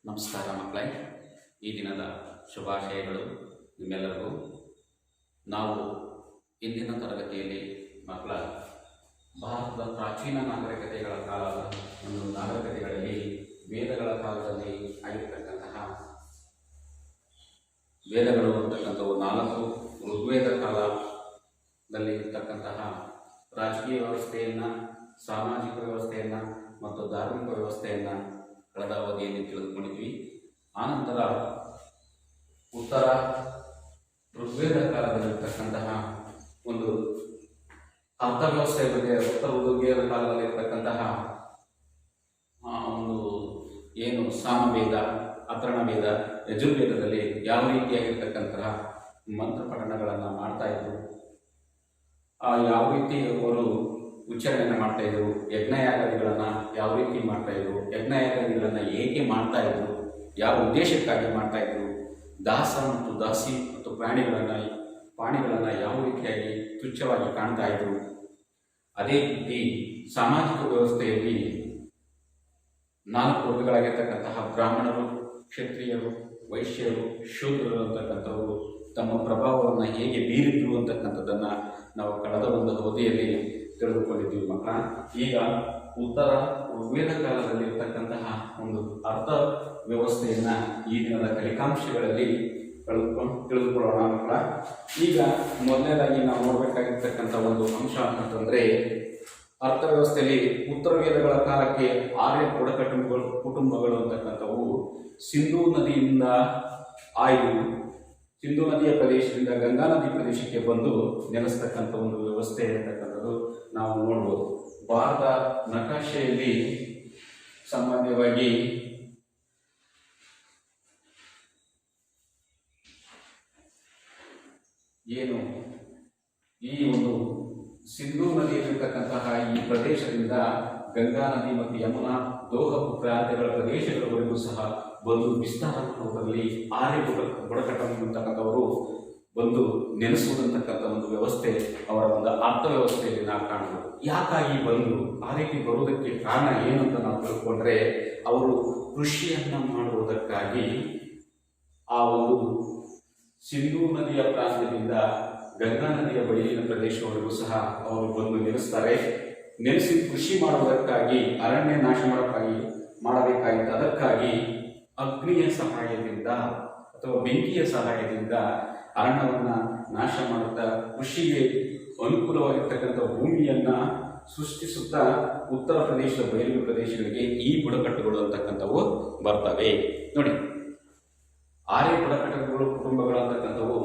ನಮಸ್ಕಾರ ಮಕ್ಕಳೇ, ಈ ದಿನದ ಶುಭಾಶಯಗಳು ನಿಮ್ಮೆಲ್ಲರಿಗೂ. ನಾವು ಇಂದಿನ ತರಗತಿಯಲ್ಲಿ ಮಕ್ಕಳ ಭಾರತದ ಪ್ರಾಚೀನ ನಾಗರಿಕತೆಗಳ ಕಾಲದ ಒಂದು ನಾಗರಿಕತೆಗಳಲ್ಲಿ ವೇದಗಳ ಕಾಲದಲ್ಲಿ ಆಗಿರ್ತಕ್ಕಂತಹ ವೇದಗಳು ಅಂತಕ್ಕಂಥವು 4 ಋಗ್ವೇದ ಕಾಲದಲ್ಲಿ ಇರ್ತಕ್ಕಂತಹ ರಾಜಕೀಯ ವ್ಯವಸ್ಥೆಯನ್ನು, ಸಾಮಾಜಿಕ ವ್ಯವಸ್ಥೆಯನ್ನು ಮತ್ತು ಧಾರ್ಮಿಕ ವ್ಯವಸ್ಥೆಯನ್ನು ಕಳೆದ ಅವಧಿಯಲ್ಲಿ ತಿಳಿದುಕೊಂಡಿದ್ವಿ. ಆನಂತರ ಉತ್ತರ ಋಗ್ವೇದ ಕಾಲದಲ್ಲಿರ್ತಕ್ಕಂತಹ ಒಂದು ಅರ್ಥವ್ಯವಸ್ಥೆಯ ಬಗ್ಗೆ, ಉತ್ತರ ಋಗ್ವೇದ ಕಾಲದಲ್ಲಿರ್ತಕ್ಕಂತಹ ಒಂದು ಏನು ಸಾಮವೇದ, ಅಥರ್ವವೇದ, ಯಜುರ್ವೇದದಲ್ಲಿ ಯಾವ ರೀತಿಯಾಗಿರ್ತಕ್ಕಂತಹ ಮಂತ್ರ ಪಠಣಗಳನ್ನು ಮಾಡ್ತಾ ಇದ್ರು, ಯಾವ ರೀತಿ ಅವರು ಉಚ್ಚಾರಣೆ ಮಾಡ್ತಾ ಇದ್ರು, ಯಜ್ಞಯಾಗಾದಿಗಳನ್ನು ಯಾವ ರೀತಿ ಮಾಡ್ತಾ ಇದ್ರು, ಯಜ್ಞಯಾಗಾದಿಗಳನ್ನು ಏಕೆ ಮಾಡ್ತಾ ಇದ್ರು, ಯಾವ ಉದ್ದೇಶಕ್ಕಾಗಿ ಮಾಡ್ತಾ ಇದ್ರು, ದಾಸ ಮತ್ತು ದಾಸಿ ಮತ್ತು ಪ್ರಾಣಿಗಳನ್ನು ಯಾವ ರೀತಿಯಾಗಿ ತುಚ್ಛವಾಗಿ ಕಾಣ್ತಾ ಇದ್ರು. ಅದೇ ರೀತಿ ಸಾಮಾಜಿಕ ವ್ಯವಸ್ಥೆಯಲ್ಲಿ 4 ವರ್ಗಗಳಾಗಿರ್ತಕ್ಕಂತಹ ಬ್ರಾಹ್ಮಣರು, ಕ್ಷತ್ರಿಯರು, ವೈಶ್ಯರು, ಶೂದ್ರರು ಅಂತಕ್ಕಂಥವರು ತಮ್ಮ ಪ್ರಭಾವವನ್ನು ಹೇಗೆ ಬೀರಿದ್ರು ಅಂತಕ್ಕಂಥದ್ದನ್ನು ನಾವು ಕಳೆದ ಒಂದು ಅವಧಿಯಲ್ಲಿ ತಿಳಿದುಕೊಂಡಿದ್ದೀವಿ ಮಕ್ಕಳ. ಈಗ ಉತ್ತರ ಋಗ್ವೇದ ಕಾಲದಲ್ಲಿ ಇರ್ತಕ್ಕಂತಹ ಒಂದು ಅರ್ಥ ವ್ಯವಸ್ಥೆಯನ್ನು ಈ ದಿನದ ಕಲಿಕಾಂಶಗಳಲ್ಲಿ ತಿಳಿದುಕೊಳ್ಳೋಣ ಮಕ್ಕಳ. ಈಗ ಮೊದಲನೇದಾಗಿ ನಾವು ನೋಡಬೇಕಾಗಿರ್ತಕ್ಕಂಥ ಒಂದು ಅಂಶ ಅಂತಂದರೆ, ಅರ್ಥವ್ಯವಸ್ಥೆಯಲ್ಲಿ ಉತ್ತರ ವೇದಗಳ ಕಾಲಕ್ಕೆ 6 ಕುಟುಂಬಗಳು ಅಂತಕ್ಕಂಥವು ಸಿಂಧೂ ನದಿಯಿಂದ ಸಿಂಧೂ ನದಿಯ ಪ್ರದೇಶದಿಂದ ಗಂಗಾ ನದಿ ಪ್ರದೇಶಕ್ಕೆ ಬಂದು ನೆಲೆಸ್ತಕ್ಕಂಥ ಒಂದು ವ್ಯವಸ್ಥೆ ಇರತಕ್ಕಂಥದ್ದು ನಾವು ನೋಡ್ಬೋದು. ಭಾರತ ನಕಾಶೆಯಲ್ಲಿ ಸಾಮಾನ್ಯವಾಗಿ ಏನು ಈ ಒಂದು ಸಿಂಧೂ ನದಿಯಲ್ಲಿರ್ತಕ್ಕಂತಹ ಈ ಪ್ರದೇಶದಿಂದ ಗಂಗಾ ನದಿ ಮತ್ತು ಯಮುನಾ, ದೋಹ ಪ್ರಾಂತ್ಯಗಳ ಪ್ರದೇಶಗಳವರೆಗೂ ಸಹ ಬಂದು ವಿಸ್ತಾರ ರೂಪದಲ್ಲಿ 6 ಬುಡಕಟ್ಟು ಅಂತಕ್ಕಂಥವರು ಬಂದು ನೆಲೆಸುವುದಂತಕ್ಕಂಥ ಒಂದು ವ್ಯವಸ್ಥೆ ಅವರ ಒಂದು ಅರ್ಥವ್ಯವಸ್ಥೆಯಲ್ಲಿ ನಾವು ಕಾಣಬಹುದು. ಯಾಕಾಗಿ ಬಂದು ಆ ರೀತಿ ಬರುವುದಕ್ಕೆ ಕಾರಣ ಏನಂತ ನಾವು ತಿಳ್ಕೊಂಡ್ರೆ, ಅವರು ಕೃಷಿಯನ್ನು ಮಾಡುವುದಕ್ಕಾಗಿ ಆ ಒಂದು ಸಿಂಧೂ ನದಿಯ ಪ್ರಾಂತ್ಯದಿಂದ ಗಂಗಾ ನದಿಯ ಬಯಲಿನ ಪ್ರದೇಶವರೆಗೂ ಸಹ ಅವರು ಬಂದು ನೆಲೆಸ್ತಾರೆ. ನೆಲೆಸಿ ಕೃಷಿ ಮಾಡುವುದಕ್ಕಾಗಿ, ಅರಣ್ಯ ನಾಶ ಮಾಡಬೇಕಾಗಿತ್ತು. ಅದಕ್ಕಾಗಿ ಅಗ್ನಿಯ ಸಹಾಯದಿಂದ ಅಥವಾ ಬೆಂಕಿಯ ಸಹಾಯದಿಂದ ಅರಣ್ಯವನ್ನು ನಾಶ ಮಾಡುತ್ತಾ ಕೃಷಿಗೆ ಅನುಕೂಲವಾಗಿರ್ತಕ್ಕಂಥ ಭೂಮಿಯನ್ನು ಸೃಷ್ಟಿಸುತ್ತಾ ಉತ್ತರ ಪ್ರದೇಶದ ಬಯಲು ಪ್ರದೇಶಗಳಿಗೆ ಈ ಬುಡಕಟ್ಟುಗಳು ಅಂತಕ್ಕಂಥವು ಬರ್ತವೆ. ನೋಡಿ, 6 ಬುಡಕಟ್ಟುಗಳು ಕುಟುಂಬಗಳು ಅಂತಕ್ಕಂಥವು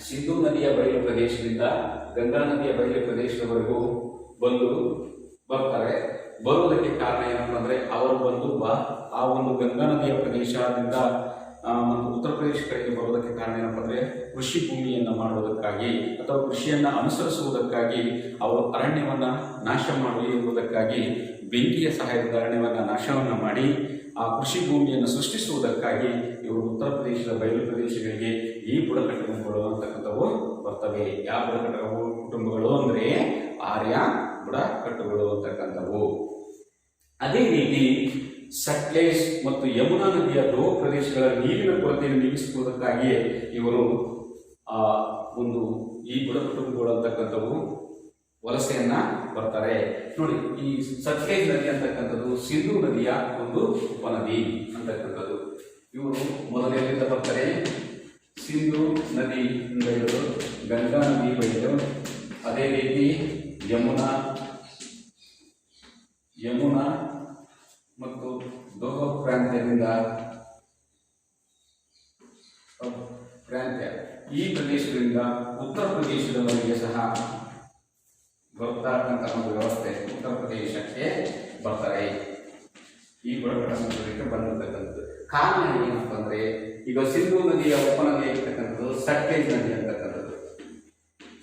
ಸಿಂಧೂ ನದಿಯ ಬಯಲು ಪ್ರದೇಶದಿಂದ ಗಂಗಾ ನದಿಯ ಬಯಲು ಪ್ರದೇಶದವರೆಗೂ ಬಂದು ಬರ್ತಾರೆ. ಬರುವುದಕ್ಕೆ ಕಾರಣ ಏನಪ್ಪ ಅಂದರೆ, ಅವರು ಬಂದು ಆ ಒಂದು ಗಂಗಾ ನದಿಯ ಪ್ರದೇಶದಿಂದ ಮತ್ತು ಉತ್ತರ ಪ್ರದೇಶ ಕಡೆಗೆ ಬರುವುದಕ್ಕೆ ಕಾರಣ ಏನಪ್ಪ ಅಂದರೆ, ಕೃಷಿ ಭೂಮಿಯನ್ನು ಮಾಡುವುದಕ್ಕಾಗಿ ಅಥವಾ ಕೃಷಿಯನ್ನು ಅನುಸರಿಸುವುದಕ್ಕಾಗಿ ಅವರು ಅರಣ್ಯವನ್ನು ನಾಶ ಮಾಡುವುದಕ್ಕಾಗಿ ಬೆಂಕಿಯ ಸಹಾಯದಿಂದ ಅರಣ್ಯವನ್ನು ನಾಶವನ್ನು ಮಾಡಿ ಆ ಕೃಷಿ ಭೂಮಿಯನ್ನು ಸೃಷ್ಟಿಸುವುದಕ್ಕಾಗಿ ಇವರು ಉತ್ತರ ಪ್ರದೇಶದ ಬಯಲು ಪ್ರದೇಶಗಳಿಗೆ ಈ ಬುಡಕಟ್ಟುಗಳು ಅಂತಕ್ಕಂಥವು ಬರ್ತವೆ. ಯಾವ ಬುಡಕಟ್ಟು ಕುಟುಂಬಗಳು ಅಂದರೆ ಆರ್ಯ ಬುಡಕಟ್ಟುಗಳು ಅಂತಕ್ಕಂಥವು. ಅದೇ ರೀತಿ ಸಟ್ಲೇಜ್ ಮತ್ತು ಯಮುನಾ ನದಿಯ ದೋಹ ಪ್ರದೇಶಗಳ ನೀರಿನ ಕೊರತೆಯನ್ನು ನೀಗಿಸುವುದಕ್ಕಾಗಿಯೇ ಇವರು ಈ ಬುಡಕಟ್ಟುಗಳು ಅಂತಕ್ಕಂಥವು ವಲಸೆಯನ್ನ ಬರ್ತಾರೆ. ನೋಡಿ, ಈ ಸಟ್ಲೇಜ್ ನದಿ ಅಂತಕ್ಕಂಥದ್ದು ಸಿಂಧೂ ನದಿಯ ಒಂದು ಉಪನದಿ ಅಂತಕ್ಕಂಥದ್ದು. ಇವರು ಮೊದಲೆಲ್ಲಿಂದ ಬರ್ತಾರೆ? ಸಿಂಧೂ ನದಿ ಹಿಡಿದು ಗಂಗಾ ನದಿ ಬಯಲು, ಅದೇ ರೀತಿ ಯಮುನಾ ಮತ್ತು ದೋಹ ಪ್ರಾಂತ್ಯ ಈ ಪ್ರದೇಶದಿಂದ ಉತ್ತರ ಪ್ರದೇಶದವರೆಗೆ ಸಹ ಬರ್ತಕ್ಕಂಥ ಒಂದು ವ್ಯವಸ್ಥೆ ಉತ್ತರ ಪ್ರದೇಶಕ್ಕೆ ಬರ್ತಾರೆ. ಈ ಬುಡಕಟ್ಟು ಬಂದಿರತಕ್ಕಂಥದ್ದು ಕಾರಣ ಏನಪ್ಪ ಅಂದರೆ, ಈಗ ಸಿಂಧೂ ನದಿಯ ಉಪನದಿ ಆಗಿರ್ತಕ್ಕಂಥದ್ದು ಸಟ್ಲೇಜ್ ನದಿ ಅಂತಕ್ಕಂಥದ್ದು.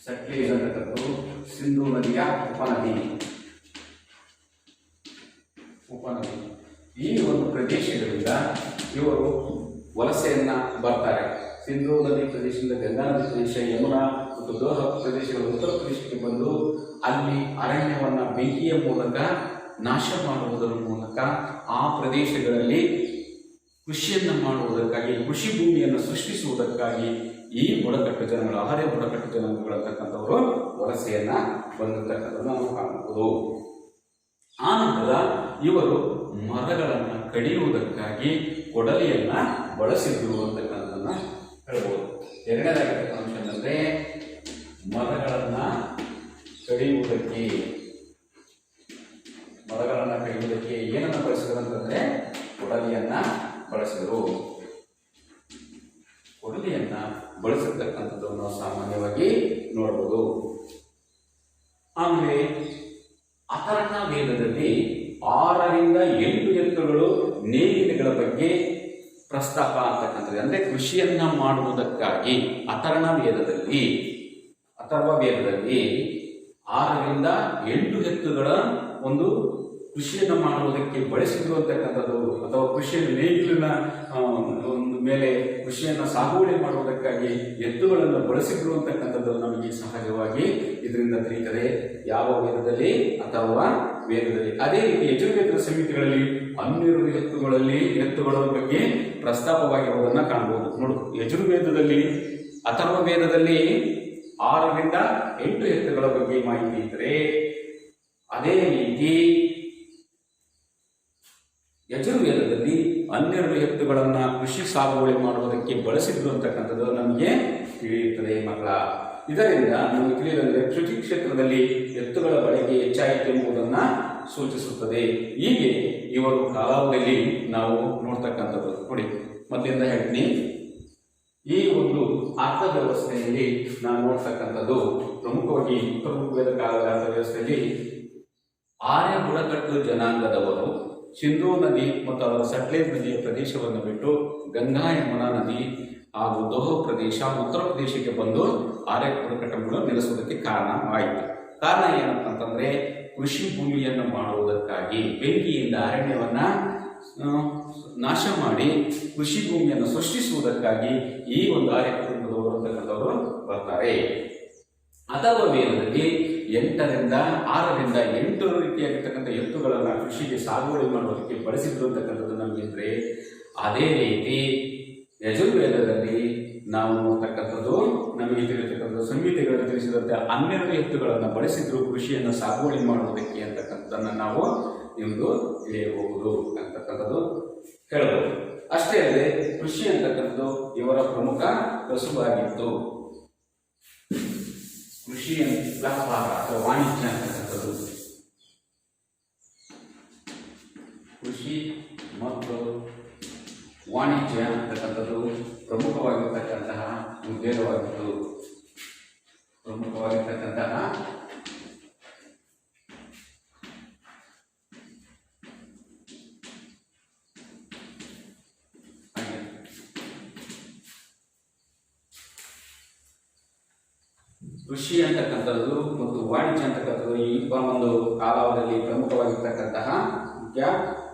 ಸಟ್ಲೇಜ್ ಅಂತಕ್ಕಂಥದ್ದು ಸಿಂಧೂ ನದಿಯ ಉಪನದಿ. ಈ ಒಂದು ಪ್ರದೇಶಗಳಿಂದ ಇವರು ವಲಸೆಯನ್ನ ಬರ್ತಾರೆ. ಸಿಂಧೂ ನದಿ ಪ್ರದೇಶದಿಂದ ಗಂಗಾ ನದಿ ಪ್ರದೇಶ, ಯಮುನಾ ಮತ್ತು ದೋಹ ಪ್ರದೇಶಗಳ ಉತ್ತರ ಪ್ರದೇಶಕ್ಕೆ ಬಂದು ಅಲ್ಲಿ ಅರಣ್ಯವನ್ನು ಬೆಂಕಿಯ ಮೂಲಕ ನಾಶ ಮಾಡುವುದರ ಮೂಲಕ ಆ ಪ್ರದೇಶಗಳಲ್ಲಿ ಕೃಷಿಯನ್ನು ಮಾಡುವುದಕ್ಕಾಗಿ, ಕೃಷಿ ಭೂಮಿಯನ್ನು ಸೃಷ್ಟಿಸುವುದಕ್ಕಾಗಿ ಈ ಬುಡಕಟ್ಟು ಜನಗಳು, ಆರ್ಯ ಬುಡಕಟ್ಟು ಜನಾಂಗಗಳಂತಕ್ಕಂಥವರು ವಲಸೆಯನ್ನ ಬಂದಿರತಕ್ಕಂಥದ್ದನ್ನು ನಾವು ಕಾಣಬಹುದು. ಆ ನಂತರ ಇವರು ಮರಗಳನ್ನು ಕಡಿಯುವುದಕ್ಕಾಗಿ ಕೊಡಲಿಯನ್ನ ಬಳಸಿದ್ರು ಅಂತಕ್ಕಂಥದ್ದನ್ನ ಹೇಳ್ಬೋದು. ಎರಡನೇದಾಗಿರ್ತಕ್ಕಂಥ ಅಂಶ ಅಂದರೆ ಮರಗಳನ್ನ ಕಡಿಯುವುದಕ್ಕೆ ಏನನ್ನ ಬಳಸಿದ್ರು ಅಂತಂದ್ರೆ ಕೊಡಲಿಯನ್ನ ಬಳಸಿದರು. ಕೊಡಲಿಯನ್ನ ಬಳಸಿರ್ತಕ್ಕಂಥದ್ದನ್ನು ಸಾಮಾನ್ಯವಾಗಿ ನೋಡಬಹುದು. ಆಮೇಲೆ ಅಥರ್ಣ ವೇದದಲ್ಲಿ 6 ರಿಂದ 8 ಎತ್ತುಗಳು ನೇಗಿಲುಗಳ ಬಗ್ಗೆ ಪ್ರಸ್ತಾಪ ಅಂತಕ್ಕಂಥದ್ದು. ಅಂದ್ರೆ ಕೃಷಿಯನ್ನ ಮಾಡುವುದಕ್ಕಾಗಿ ಅಥರ್ವ ವೇದದಲ್ಲಿ 6 ರಿಂದ 8 ಎತ್ತುಗಳ ಒಂದು ಕೃಷಿಯನ್ನು ಮಾಡುವುದಕ್ಕೆ ಬಳಸಿದ್ರು ಅಂತಕ್ಕಂಥದ್ದು, ಅಥವಾ ಕೃಷಿಯನ್ನು ನೇಗಿಲಿನ ಒಂದು ಮೇಲೆ ಕೃಷಿಯನ್ನು ಸಾಗುವಳಿ ಮಾಡುವುದಕ್ಕಾಗಿ ಎತ್ತುಗಳನ್ನು ಬಳಸಿದ್ರು ಅಂತಕ್ಕಂಥದ್ದು ನಮಗೆ ಸಹಜವಾಗಿ ಇದರಿಂದ ತಿಳಿಯುತ್ತದೆ. ಯಾವ ವೇದದಲ್ಲಿ? ಅಥರ್ವ ವೇದದಲ್ಲಿ. ಅದೇ ರೀತಿ ಯಜುರ್ವೇದ ಸಂಹಿತೆಗಳಲ್ಲಿ 12 ಎತ್ತುಗಳ ಬಗ್ಗೆ ಪ್ರಸ್ತಾಪವಾಗಿರುವುದನ್ನು ಕಾಣಬಹುದು. ನೋಡು, ಯಜುರ್ವೇದದಲ್ಲಿ, ಅಥರ್ವ ವೇದದಲ್ಲಿ 6 ರಿಂದ 8 ಎತ್ತುಗಳ ಬಗ್ಗೆ ಮಾಹಿತಿ ಇದ್ದರೆ, ಅದೇ ರೀತಿ ಯಜುರ್ವೇದದಲ್ಲಿ 12 ಎತ್ತುಗಳನ್ನ ಕೃಷಿ ಸಾಗುವಳಿ ಮಾಡುವುದಕ್ಕೆ ಬಳಸಿದ್ರು ಅಂತಕ್ಕಂಥದ್ದು ನಮಗೆ ತಿಳಿಯುತ್ತದೆ ಮಕ್ಕಳ. ಇದರಿಂದ ನಮಗೆ ತಿಳಿಯುವುದಂದ್ರೆ ಕೃಷಿ ಕ್ಷೇತ್ರದಲ್ಲಿ ಎತ್ತುಗಳ ಬಳಕೆ ಹೆಚ್ಚಾಯಿತು ಎಂಬುದನ್ನು ಸೂಚಿಸುತ್ತದೆ. ಹೀಗೆ ಇವರು ಕಾಲಾವಧಿಯಲ್ಲಿ ನಾವು ನೋಡ್ತಕ್ಕಂಥದ್ದು. ನೋಡಿ, ಮೊದಲಿಂದ ಹೇಳ್ತೀನಿ, ಈ ಒಂದು ಅರ್ಥ ವ್ಯವಸ್ಥೆಯಲ್ಲಿ ನಾವು ನೋಡ್ತಕ್ಕಂಥದ್ದು ಪ್ರಮುಖವಾಗಿ ಉತ್ತರ ಋಗ್ವೇದ ಕಾಲದ ಅರ್ಥ ವ್ಯವಸ್ಥೆಯಲ್ಲಿ ಆರ್ಯ ಬುಡಕಟ್ಟು ಜನಾಂಗದವರು ಸಿಂಧೂ ನದಿ ಮತ್ತು ಅದರ ಸಟ್ಲೇಜ್ ನದಿಯ ಪ್ರದೇಶವನ್ನು ಬಿಟ್ಟು ಗಂಗಾ ಯಮುನಾ ನದಿ ಹಾಗೂ ದೋಹ ಪ್ರದೇಶ, ಉತ್ತರ ಪ್ರದೇಶಕ್ಕೆ ಬಂದು ಆರ್ಯ ಬುಡಕಟ್ಟುಗಳು ನೆಲೆಸುವುದಕ್ಕೆ ಕಾರಣವಾಯಿತು. ಕಾರಣ ಏನಂತಂದ್ರೆ ಕೃಷಿ ಭೂಮಿಯನ್ನು ಮಾಡುವುದಕ್ಕಾಗಿ ಬೆಂಕಿಯಿಂದ ಅರಣ್ಯವನ್ನ ನಾಶ ಮಾಡಿ ಕೃಷಿ ಭೂಮಿಯನ್ನು ಸೃಷ್ಟಿಸುವುದಕ್ಕಾಗಿ ಈ ಒಂದು ಆರ್ಯ ಕುಟುಂಬದವರು ಅಂತಕ್ಕಂಥವರು ಬರ್ತಾರೆ. ಅಥರ್ವ ವೇದದಲ್ಲಿ 6 ರಿಂದ 8 ರೀತಿಯಾಗಿರ್ತಕ್ಕಂಥ ಎತ್ತುಗಳನ್ನು ಕೃಷಿಗೆ ಸಾಗುವಳಿ ಮಾಡುವುದಕ್ಕೆ ಬಳಸಿದ್ರು ಅಂತಕ್ಕಂಥದ್ದು ನಮಗಿದ್ರೆ, ಅದೇ ರೀತಿ ಯಜುರ್ವೇದದಲ್ಲಿ ನಾವು ನೋಡ್ತಕ್ಕಂಥದ್ದು ನಮಗೆ ತಿಳಿಯತಕ್ಕಂಥದ್ದು ಸಂಹಿತೆಗಳನ್ನು ತಿಳಿಸಿದಂತೆ 12 ಎತ್ತುಗಳನ್ನು ಬಳಸಿದ್ರು ಕೃಷಿಯನ್ನು ಸಾಗುವಳಿ ಮಾಡುವುದಕ್ಕೆ ಅಂತಕ್ಕಂಥದ್ದನ್ನು ನಾವು ಇಂದು ತಿಳಿಯಬಹುದು ಅಂತಕ್ಕಂಥದ್ದು ಹೇಳಬಹುದು. ಅಷ್ಟೇ ಅಲ್ಲದೆ ಕೃಷಿ ಅಂತಕ್ಕಂಥದ್ದು ಇವರ ಪ್ರಮುಖ ಕಸುಬಾಗಿತ್ತು. ಕೃಷಿ ವ್ಯಾಪಾರ ಅಥವಾ ವಾಣಿಜ್ಯ ಅಂತಕ್ಕಂಥದ್ದು, ಕೃಷಿ ಮತ್ತು ವಾಣಿಜ್ಯ ಅಂತಕ್ಕಂಥದ್ದು ಪ್ರಮುಖವಾಗಿರ್ತಕ್ಕಂತಹ ಉದ್ಯೋಗವಾಗಿತ್ತು. ಕೃಷಿ ಅಂತಕ್ಕಂಥದ್ದು ಮತ್ತು ವಾಣಿಜ್ಯ ಅಂತಕ್ಕಂಥದ್ದು ಈ ಒಂದು ಕಾಲಾವಧಿಯಲ್ಲಿ ಪ್ರಮುಖವಾಗಿರ್ತಕ್ಕಂತಹ ಮುಖ್ಯ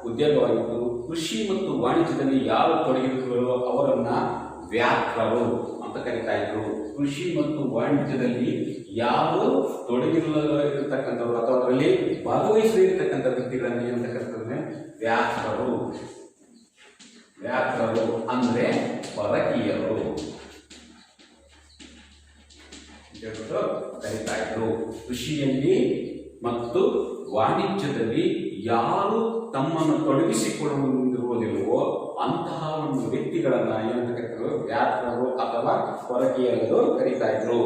ಉದ್ಯೋಗವಾಗಿತ್ತು. ಕೃಷಿ ಮತ್ತು ವಾಣಿಜ್ಯದಲ್ಲಿ ಯಾರು ತೊಡಗಿರುತ್ತರೋ ಅವರನ್ನ ವ್ಯಾಪಾರರು ಅಂತ ಕರೀತಾ ಇದ್ರು. ಕೃಷಿ ಮತ್ತು ವಾಣಿಜ್ಯದಲ್ಲಿ ಯಾರು ತೊಡಗಿರತಕ್ಕಂಥವ್ರು ಅಥವಾ ಅದರಲ್ಲಿ ಭಾಗವಹಿಸಿರ್ತಕ್ಕಂಥ ವ್ಯಕ್ತಿಗಳನ್ನು ಏನಂತಕ್ಕಂಥದ್ದು ವ್ಯಾಪಾರರು ಅಂದ್ರೆ ಪರಕೀಯರು ಕರೀತಾ ಇದ್ರು. ಕೃಷಿಯಲ್ಲಿ ಮತ್ತು ವಾಣಿಜ್ಯದಲ್ಲಿ ಯಾರು ತಮ್ಮನ್ನು ತೊಡಗಿಸಿಕೊಳ್ಳುವುದಿರುವುದಿಲ್ಲವೋ ಅಂತಹ ಒಂದು ವ್ಯಕ್ತಿಗಳನ್ನ ಏನಂತ ಕರೀತಾರೆ? ವ್ಯಾಪಾರರು ಅಥವಾ ಪರಕೀಯರು ಕರೀತಾ ಇದ್ರು.